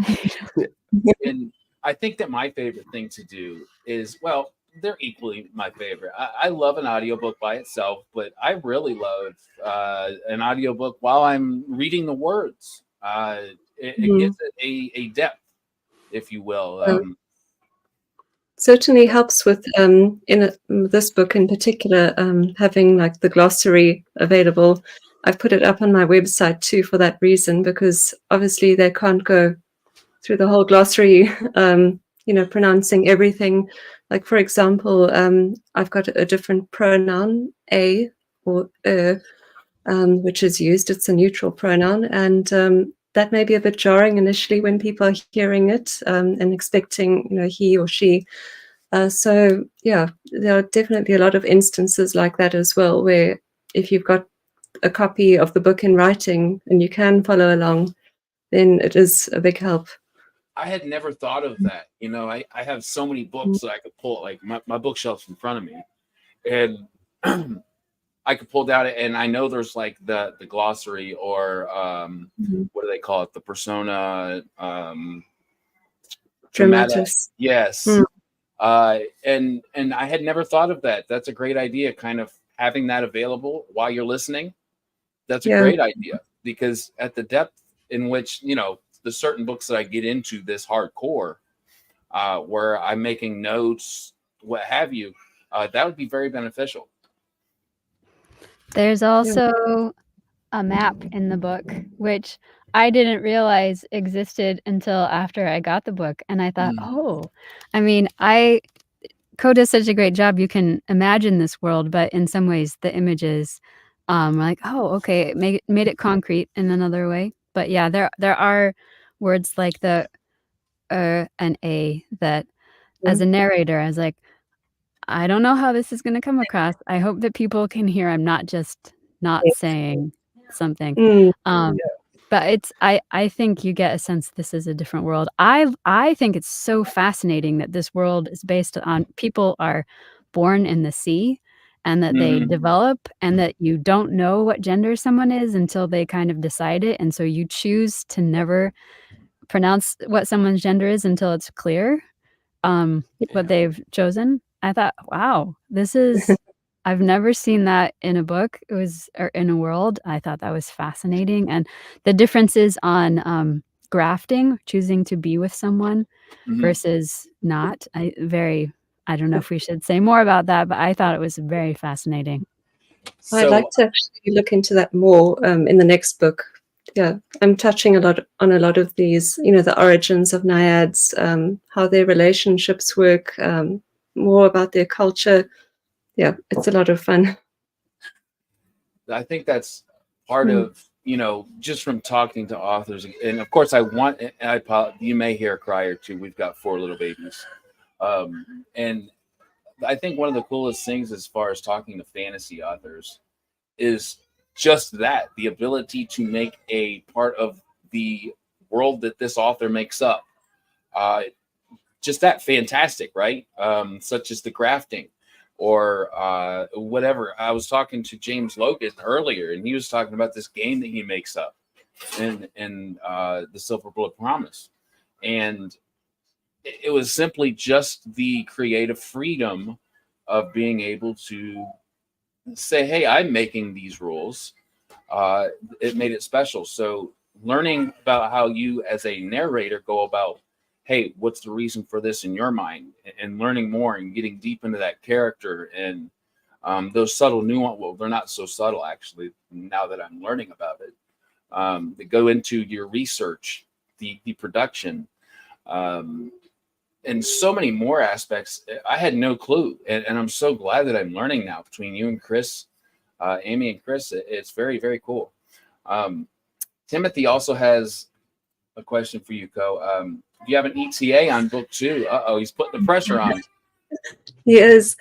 S1: And I think that my favorite thing to do is, well, they're equally my favorite. I love an audiobook by itself, but I really love an audiobook while I'm reading the words. It gives it a depth, if you will.
S2: Certainly helps with this book in particular, having like the glossary available. I've put it up on my website too for that reason, because obviously they can't go through the whole glossary, pronouncing everything. Like, for example, I've got a different pronoun, a or which is used. It's a neutral pronoun, and that may be a bit jarring initially when people are hearing it and expecting, he or she. So yeah, there are definitely a lot of instances like that as well, where if you've got a copy of the book in writing and you can follow along, then it is a big help.
S1: I had never thought of that. I have so many books that I could pull, like my bookshelf's in front of me, and I could pull down it, and I know there's like the glossary, or what do they call it? The persona
S2: dramatis.
S1: Yes. And I had never thought of that. That's a great idea, kind of having that available while you're listening. That's a great idea, because at the depth in which, the certain books that I get into this hardcore, where I'm making notes, what have you, that would be very beneficial.
S4: There's also a map in the book, which I didn't realize existed until after I got the book. And I thought, Co does such a great job. You can imagine this world, but in some ways the images are like, oh, okay, it made it concrete in another way. But yeah, there are words like the and a that as a narrator, I was like, I don't know how this is going to come across. I hope that people can hear I'm not just not saying something. But I think you get a sense this is a different world. I think it's so fascinating that this world is based on people are born in the sea, and that they develop, and that you don't know what gender someone is until they kind of decide it. And so you choose to never pronounce what someone's gender is until it's clear what they've chosen. I thought, wow, this is I've never seen that in a book. It was or in a world. I thought that was fascinating, and the differences on grafting, choosing to be with someone versus not. I don't know if we should say more about that, but I thought it was very fascinating.
S2: I'd like to actually look into that more in the next book. Yeah, I'm touching on a lot of these, the origins of naiads, how their relationships work, more about their culture. Yeah, it's a lot of fun.
S1: I think that's part of, just from talking to authors. And of course, you may hear a cry or two. We've got 4 little babies. And I think one of the coolest things as far as talking to fantasy authors is just that, the ability to make a part of the world that this author makes up. Just that fantastic, right? Such as the grafting or whatever. I was talking to James Logan earlier, and he was talking about this game that he makes up in the Silver Bullet Promise. And it was simply just the creative freedom of being able to say, hey, I'm making these rules. It made it special. So learning about how you as a narrator go about, hey, what's the reason for this in your mind, and learning more and getting deep into that character and those subtle nuance. Well, they're not so subtle, actually, now that I'm learning about it. That go into your research, the production, and so many more aspects. I had no clue. And I'm so glad that I'm learning now between you and Chris, Amy and Chris. It's very, very cool. Timothy also has a question for you, Ko. Do you have an ETA on book 2? He's putting the pressure on.
S2: He is.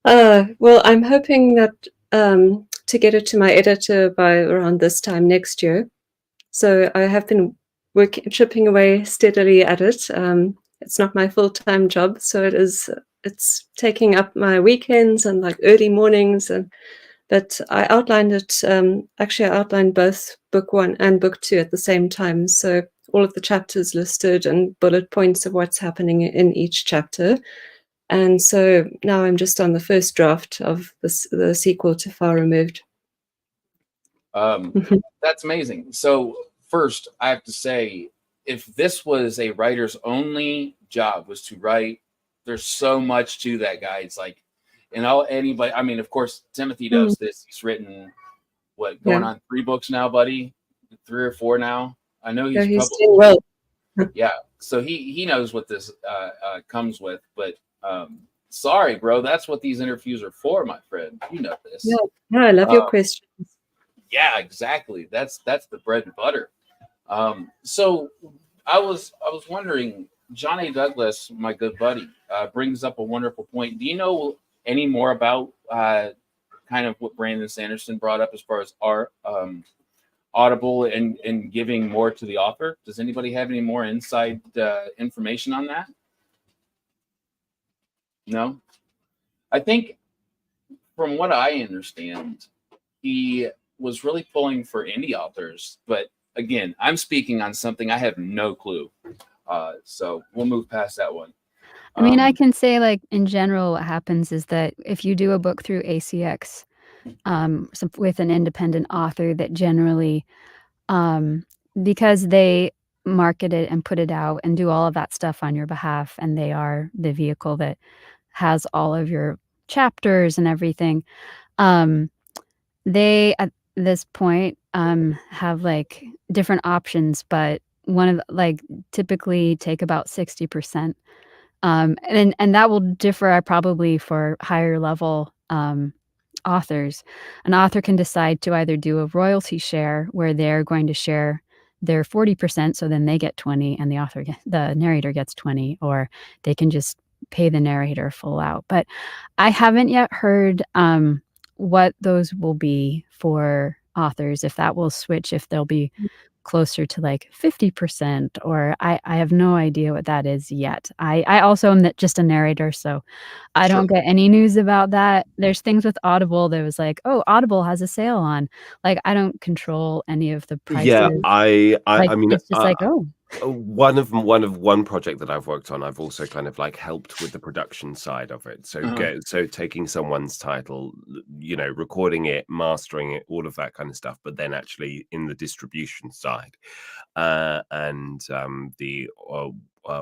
S2: Well, I'm hoping that to get it to my editor by around this time next year. So I have been chipping away steadily at it. It's not my full-time job, so it's taking up my weekends and like early mornings. But I outlined it. Actually, I outlined both book 1 and book 2 at the same time. So all of the chapters listed and bullet points of what's happening in each chapter. And so now I'm just on the first draft of the sequel to Far Removed.
S1: That's amazing. So first, I have to say, if this was a writer's only job was to write, there's so much to that, guys. Like, anybody, I mean, of course, Timothy does this. He's written, going on 3 books now, buddy? 3 or 4 now? I know he's
S2: doing well.
S1: Yeah, so he knows what this comes with, but sorry, bro, that's what these interviews are for, my friend. You know this.
S2: Yeah, I love your questions.
S1: Yeah, exactly. That's the bread and butter. So I was wondering, John A. Douglas, my good buddy, brings up a wonderful point. Do you know any more about kind of what Brandon Sanderson brought up as far as art, Audible and giving more to the author? Does anybody have any more inside information on that? No? I think from what I understand, he was really pulling for indie authors. But again, I'm speaking on something I have no clue. So we'll move past that one.
S4: I mean, I can say, like, in general, what happens is that if you do a book through ACX with an independent author, that generally, because they market it and put it out and do all of that stuff on your behalf, and they are the vehicle that has all of your chapters and everything, they, at this point, have, like, different options, but one of, like, typically take about 60%. And that will differ probably for higher level authors. An author can decide to either do a royalty share where they're going to share their 40%, so then they get 20 and the narrator gets 20, or they can just pay the narrator full out. But I haven't yet heard what those will be for authors, if that will switch, if they'll be closer to like 50%, or I have no idea what that is yet. I also am just a narrator, so I don't get any news about that. There's things with Audible that was like, oh, Audible has a sale on. Like, I don't control any of the prices.
S3: Yeah, I mean,
S4: it's just like, oh.
S3: One project that I've worked on, I've also kind of like helped with the production side of it. So taking someone's title, you know, recording it, mastering it, all of that kind of stuff, but then actually in the distribution side. And the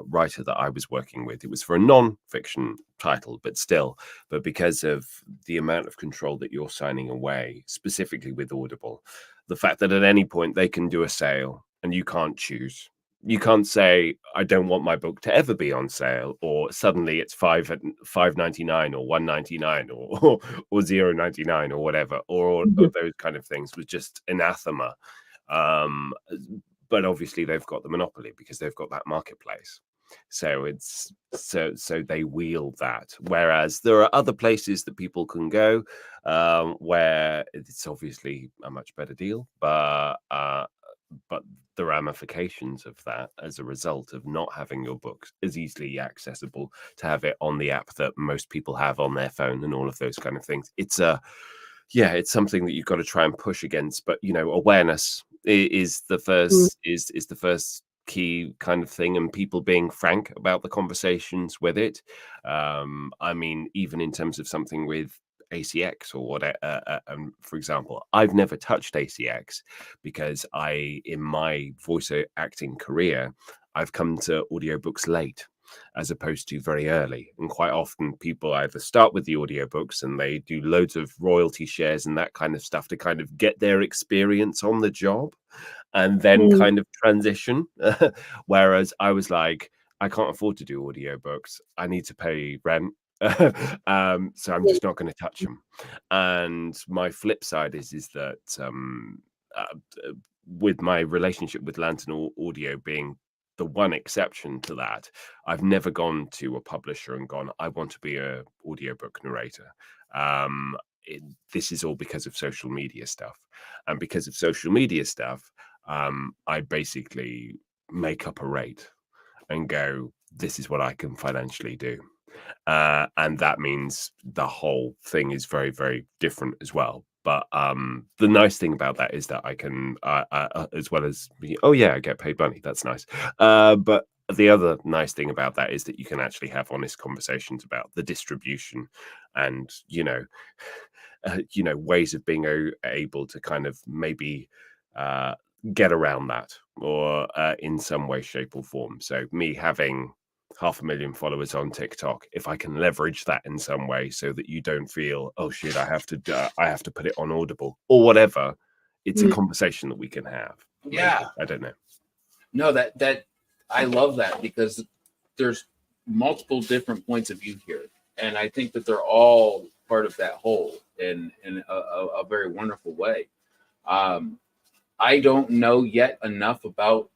S3: writer that I was working with, it was for a non-fiction title, but because of the amount of control that you're signing away, specifically with Audible, the fact that at any point they can do a sale and you can't choose. You can't say, I don't want my book to ever be on sale, or suddenly it's $5.99 or $1.99 or $0.99 or whatever, or all of those kind of things was just anathema. But obviously they've got the monopoly because they've got that marketplace. So it's so they wield that. Whereas there are other places that people can go where it's obviously a much better deal, but the ramifications of that as a result of not having your books as easily accessible, to have it on the app that most people have on their phone and all of those kind of things. It's it's something that you've got to try and push against. But you know, awareness is the first is the first key kind of thing, and people being frank about the conversations with it. I mean, even in terms of something with ACX or whatever, for example, I've never touched ACX because in my voice acting career, I've come to audiobooks late as opposed to very early. And quite often people either start with the audiobooks and they do loads of royalty shares and that kind of stuff to kind of get their experience on the job and then kind of transition. Whereas I was like, I can't afford to do audiobooks. I need to pay rent. So I'm just not going to touch them. And my flip side is that with my relationship with Lantern Audio being the one exception to that, I've never gone to a publisher and gone, I want to be a audiobook narrator. This is all because of social media stuff. And because of social media stuff, I basically make up a rate and go, this is what I can financially do. And that means the whole thing is very, very different as well. But the nice thing about that is that I can, as well as, I get paid money. That's nice. But the other nice thing about that is that you can actually have honest conversations about the distribution and, ways of being able to kind of maybe get around that or in some way, shape or form. So me having 500,000 followers on TikTok, if I can leverage that in some way so that you don't feel, oh shit, I have to put it on Audible or whatever, it's a conversation that we can have.
S1: Yeah.
S3: I don't know. No,
S1: that I love that because there's multiple different points of view here. And I think that they're all part of that whole in a very wonderful way. I don't know yet enough about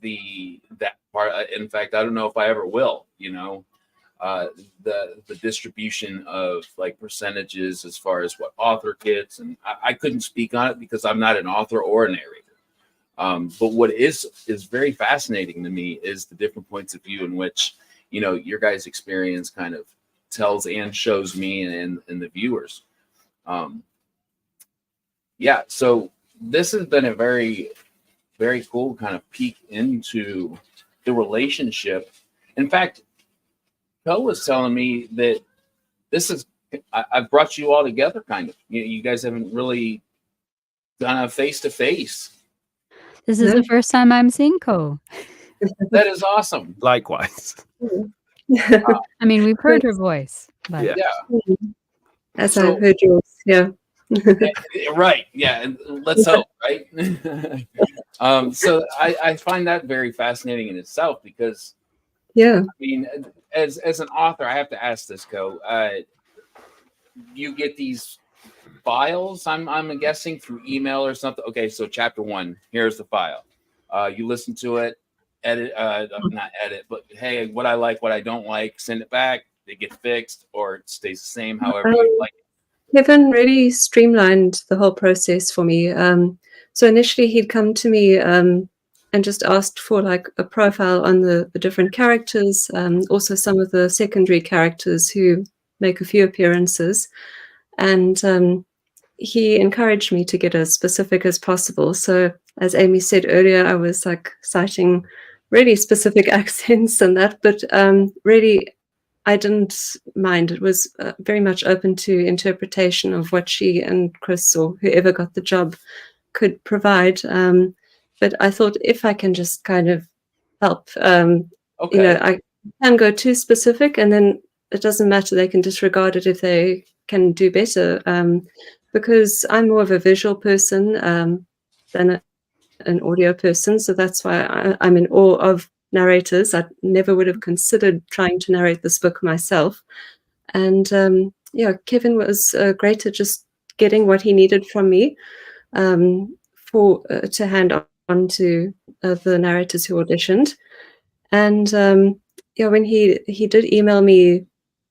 S1: that part. In fact, I don't know if I ever will, the distribution of like percentages as far as what author gets. And I couldn't speak on it because I'm not an author or a narrator. But what is very fascinating to me is the different points of view in which, your guys' experience kind of tells and shows me and the viewers. So this has been a very, very cool kind of peek into the relationship. In fact, Co was telling me that I've brought you all together kind of. You guys haven't really done a face-to-face.
S4: This is the first time I'm seeing Co.
S1: That is awesome.
S3: Likewise.
S4: I mean, we've heard her voice. But
S1: yeah.
S2: As I've heard yours, yeah.
S1: Right. Yeah. And let's hope, right? So I find that very fascinating in itself because, I mean, as an author, I have to ask this, Co. You get these files, I'm guessing, through email or something. Okay, so chapter 1, here's the file. You listen to it, edit, not edit, but hey, what I like, what I don't like, send it back. It gets fixed or it stays the same, however you like it.
S2: Kevin really streamlined the whole process for me. So initially he'd come to me and just asked for like a profile on the different characters, also some of the secondary characters who make a few appearances. And he encouraged me to get as specific as possible. So as Amy said earlier, I was like citing really specific accents and that, but really I didn't mind. It was very much open to interpretation of what she and Chris or whoever got the job could provide. But I thought if I can just kind of help, I can go too specific, and then it doesn't matter. They can disregard it if they can do better. Because I'm more of a visual person than an audio person, so that's why I'm in awe of narrators. I never would have considered trying to narrate this book myself. And Kevin was great at just getting what he needed from me to hand on to the narrators who auditioned. And when he did email me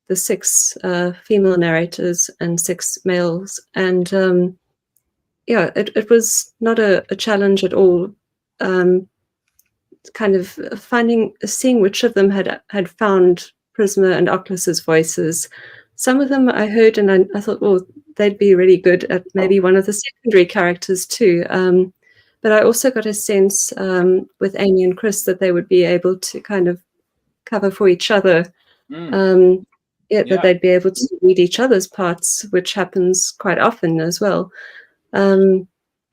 S2: the 6 female narrators and 6 males, and it was not a challenge at all. Kind of seeing which of them had found Prisma and Oculus's voices. Some of them I heard, and I thought, well, they'd be really good at maybe one of the secondary characters too. But I also got a sense with Amy and Chris that they would be able to kind of cover for each other. That they'd be able to read each other's parts, which happens quite often as well. So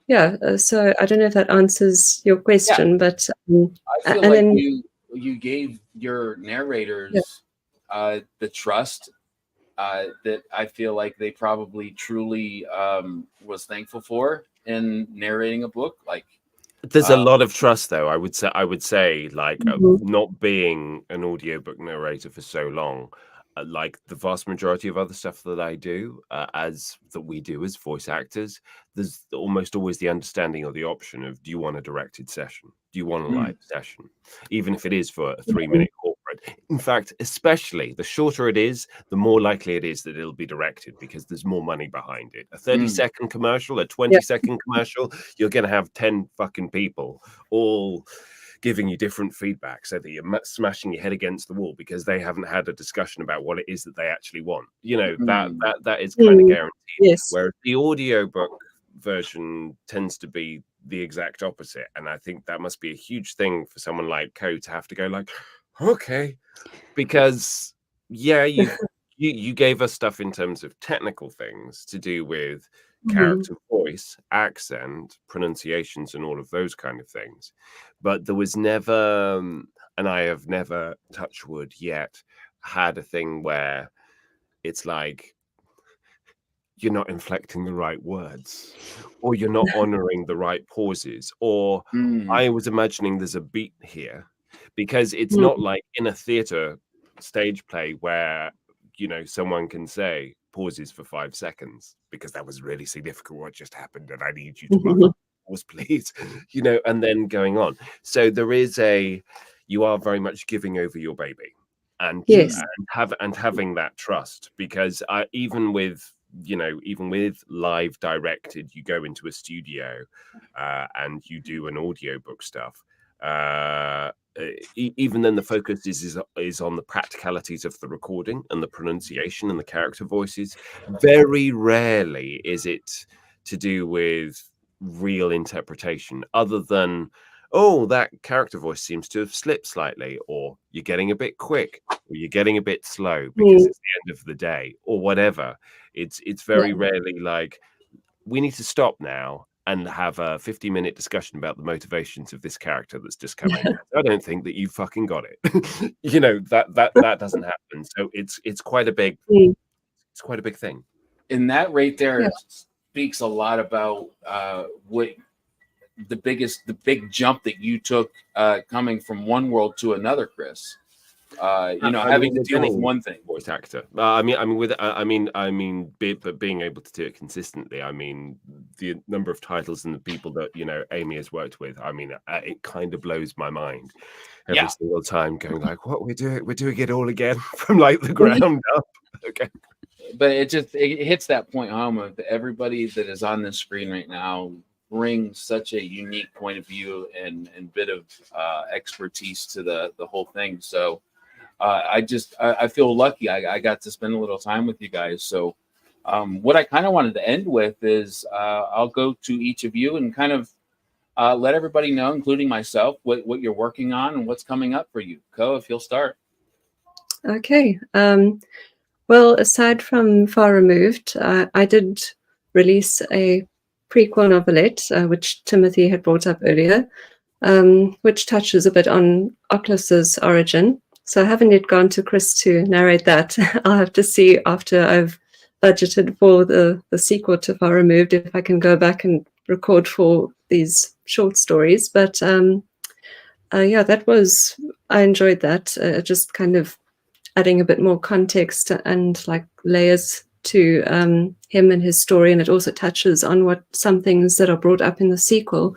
S2: I don't know if that answers your question, but
S1: I feel like you gave your narrators the trust that I feel like they probably truly was thankful for in narrating a book. Like,
S3: there's a lot of trust, though. I would say, like, not being an audiobook narrator for so long, like the vast majority of other stuff that I do, we do as voice actors, there's almost always the understanding or the option of, do you want a directed session? Do you want a live session? Even if it is for a 3-minute corporate. In fact, especially the shorter it is, the more likely it is that it'll be directed, because there's more money behind it. A 30-second commercial, a 20-second commercial, you're going to have 10 fucking people all giving you different feedback, so that you're smashing your head against the wall because they haven't had a discussion about what it is that they actually want. That is kind of guaranteed.
S2: Yes.
S3: Whereas the audiobook version tends to be the exact opposite. And I think that must be a huge thing for someone like Co to have to go like, okay, because you gave us stuff in terms of technical things to do with character voice, accent, pronunciations, and all of those kind of things. But there was never, and I have never, touch wood yet, had a thing where it's like, you're not inflecting the right words, or you're not honoring the right pauses, or I was imagining there's a beat here, because it's not like in a theater stage play where, someone can say pauses for 5 seconds because that was really significant what just happened and I need you to mark pause, please, and then going on. So there is you are very much giving over your baby, and having that trust, because even with live directed, you go into a studio and you do an audiobook stuff, even then the focus is on the practicalities of the recording and the pronunciation and the character voices. Very rarely is it to do with real interpretation, other than, oh, that character voice seems to have slipped slightly, or you're getting a bit quick, or you're getting a bit slow because it's the end of the day, or whatever. It's very rarely like, we need to stop now and have a 50-minute discussion about the motivations of this character that's just come in. I don't think that you fucking got it. That doesn't happen. So it's quite a big thing.
S1: And that right there speaks a lot about what the big jump that you took coming from one world to another, Chris. Having to deal with one thing.
S3: Voice actor. But being able to do it consistently. I mean, the number of titles and the people that Amy has worked with. I mean, it kind of blows my mind every single time. Going like, what we're doing it all again from like the ground up. Okay.
S1: But it hits that point home of everybody that is on this screen right now brings such a unique point of view and bit of expertise to the whole thing. So. I feel lucky I got to spend a little time with you guys. So what I kind of wanted to end with is I'll go to each of you and kind of let everybody know, including myself, what you're working on and what's coming up for you. Co, if you'll start.
S2: Okay. Well, aside from Far Removed, I did release a prequel novelette, which Timothy had brought up earlier, which touches a bit on Oculus's origin. So I haven't yet gone to Chris to narrate that. I'll have to see after I've budgeted for the sequel to Far Removed if I can go back and record for these short stories. But yeah, I enjoyed that. Just kind of adding a bit more context and like layers to him and his story, and it also touches on some things that are brought up in the sequel.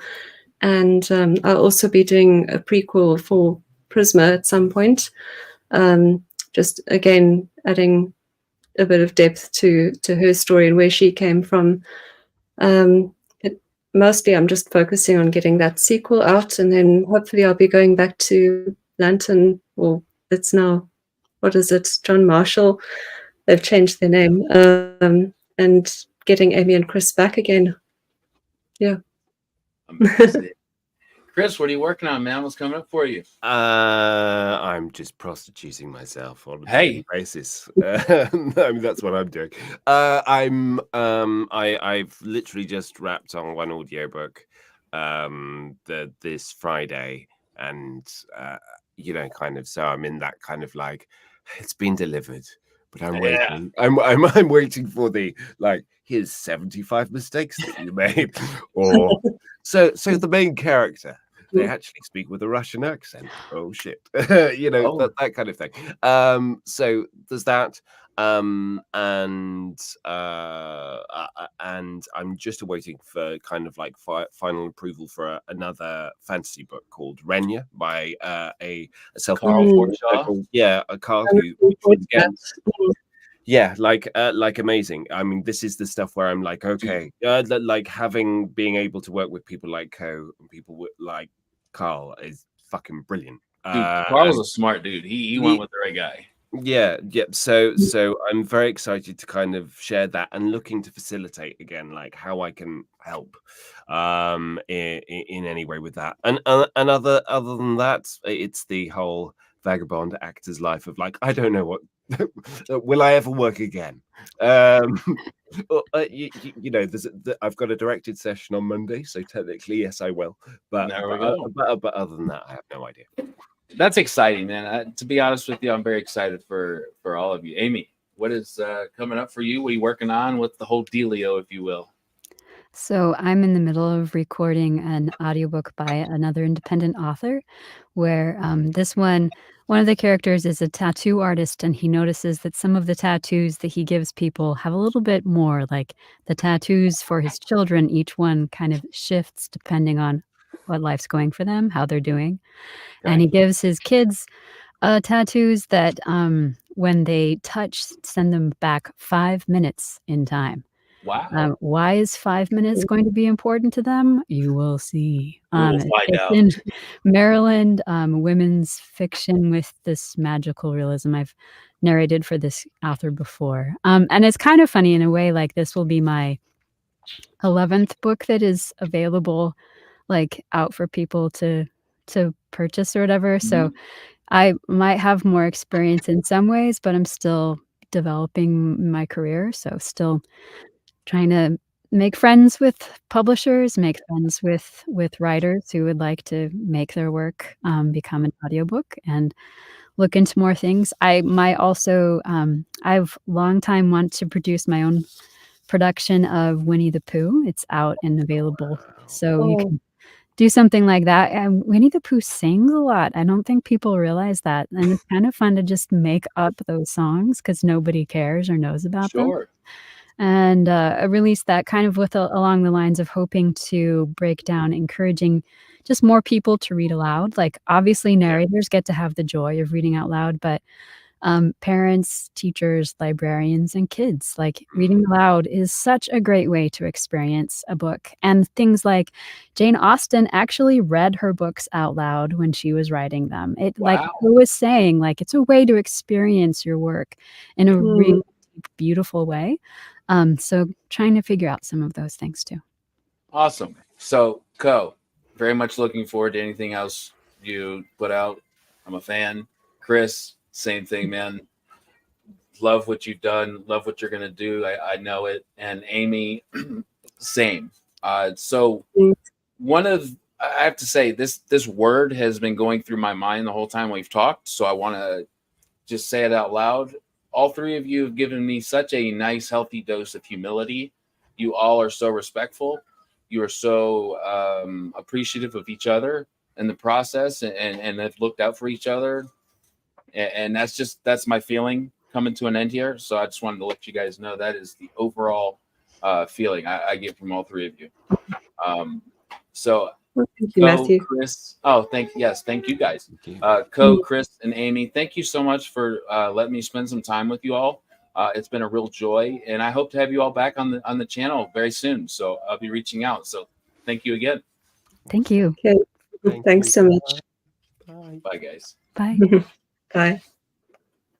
S2: And I'll also be doing a prequel for Prisma at some point, just again adding a bit of depth to her story and where she came from. Mostly I'm just focusing on getting that sequel out, and then hopefully I'll be going back to Lantern, or it's now, what is it, John Marshall? They've changed their name, and getting Amy and Chris back again. Yeah.
S1: Amazing. Chris, what are you working on, man? What's coming up for you?
S3: I'm just prostituting myself on a daily basis. I mean, that's what I'm doing. I've literally just wrapped on one audiobook this Friday, and you know, kind of, so I'm in that kind of like, it's been delivered, but I'm waiting. I'm waiting for the, like, here's 75 mistakes that you made, or so the main character, they actually speak with a Russian accent. Oh shit. You know, that kind of thing. So there's that. And I'm just awaiting for kind of like final approval for another fantasy book called Renya by a self-published Carl. Yeah, a Carl who again, yeah, like amazing. I mean, this is the stuff where I'm like, okay, like being able to work with people like Co and people like Carl is fucking brilliant.
S1: Dude, Carl's a smart dude. He went with the right guy.
S3: Yeah. So I'm very excited to kind of share that and looking to facilitate again, like how I can help in any way with that. And other than that, it's the whole vagabond actor's life of like, I don't know what will I ever work again. You know, I've got a directed session on Monday, so technically yes I will, but other than that I have no idea.
S1: That's exciting, man. To be honest with you, I'm very excited for all of you. Amy, what is coming up for you? What are you working on? What's the whole dealio, if you will?
S4: So I'm in the middle of recording an audiobook by another independent author where one of the characters is a tattoo artist, and he notices that some of the tattoos that he gives people have a little bit more, like the tattoos for his children, each one kind of shifts depending on what life's going for them, how they're doing. Okay. And he gives his kids tattoos that when they touch, send them back 5 minutes in time.
S1: Wow.
S4: Why is 5 minutes going to be important to them? You will see.
S1: We'll find out.
S4: In Maryland, women's fiction with this magical realism. I've narrated for this author before. And it's kind of funny in a way, like this will be my 11th book that is available, like out for people to purchase or whatever. Mm-hmm. So I might have more experience in some ways, but I'm still developing my career. So still trying to make friends with publishers, make friends with writers who would like to make their work become an audiobook, and look into more things. I might also, I've long time wanted to produce my own production of Winnie the Pooh. It's out and available. So you can do something like that. And Winnie the Pooh sings a lot. I don't think people realize that. And it's kind of fun to just make up those songs because nobody cares or knows about them. And I released that kind of along the lines of hoping to break down, encouraging just more people to read aloud. Like obviously narrators get to have the joy of reading out loud, but parents, teachers, librarians, and kids, like reading aloud is such a great way to experience a book. And things like Jane Austen actually read her books out loud when she was writing them. Like who was saying, like it's a way to experience your work in a really beautiful way. So trying to figure out some of those things too.
S1: Awesome. So Co, very much looking forward to anything else you put out. I'm a fan. Chris, same thing, man. Love what you've done. Love what you're going to do. I know it. And Amy, same. So one of, I have to say, this word has been going through my mind the whole time we've talked. So I want to just say it out loud. All three of you have given me such a nice, healthy dose of humility. You all are so respectful. You are so appreciative of each other in the process, and have looked out for each other. And that's my feeling coming to an end here. So I just wanted to let you guys know that is the overall feeling I get from all three of you. So
S2: Well, thank you, Matthew.
S1: Chris. Oh, thank you guys. Chris, and Amy, thank you so much for letting me spend some time with you all. It's been a real joy, and I hope to have you all back on the channel very soon. So I'll be reaching out. So thank you again.
S4: Thank you.
S2: Okay. Thanks so much.
S3: Bye.
S1: Bye, guys.
S4: Bye.
S2: Bye.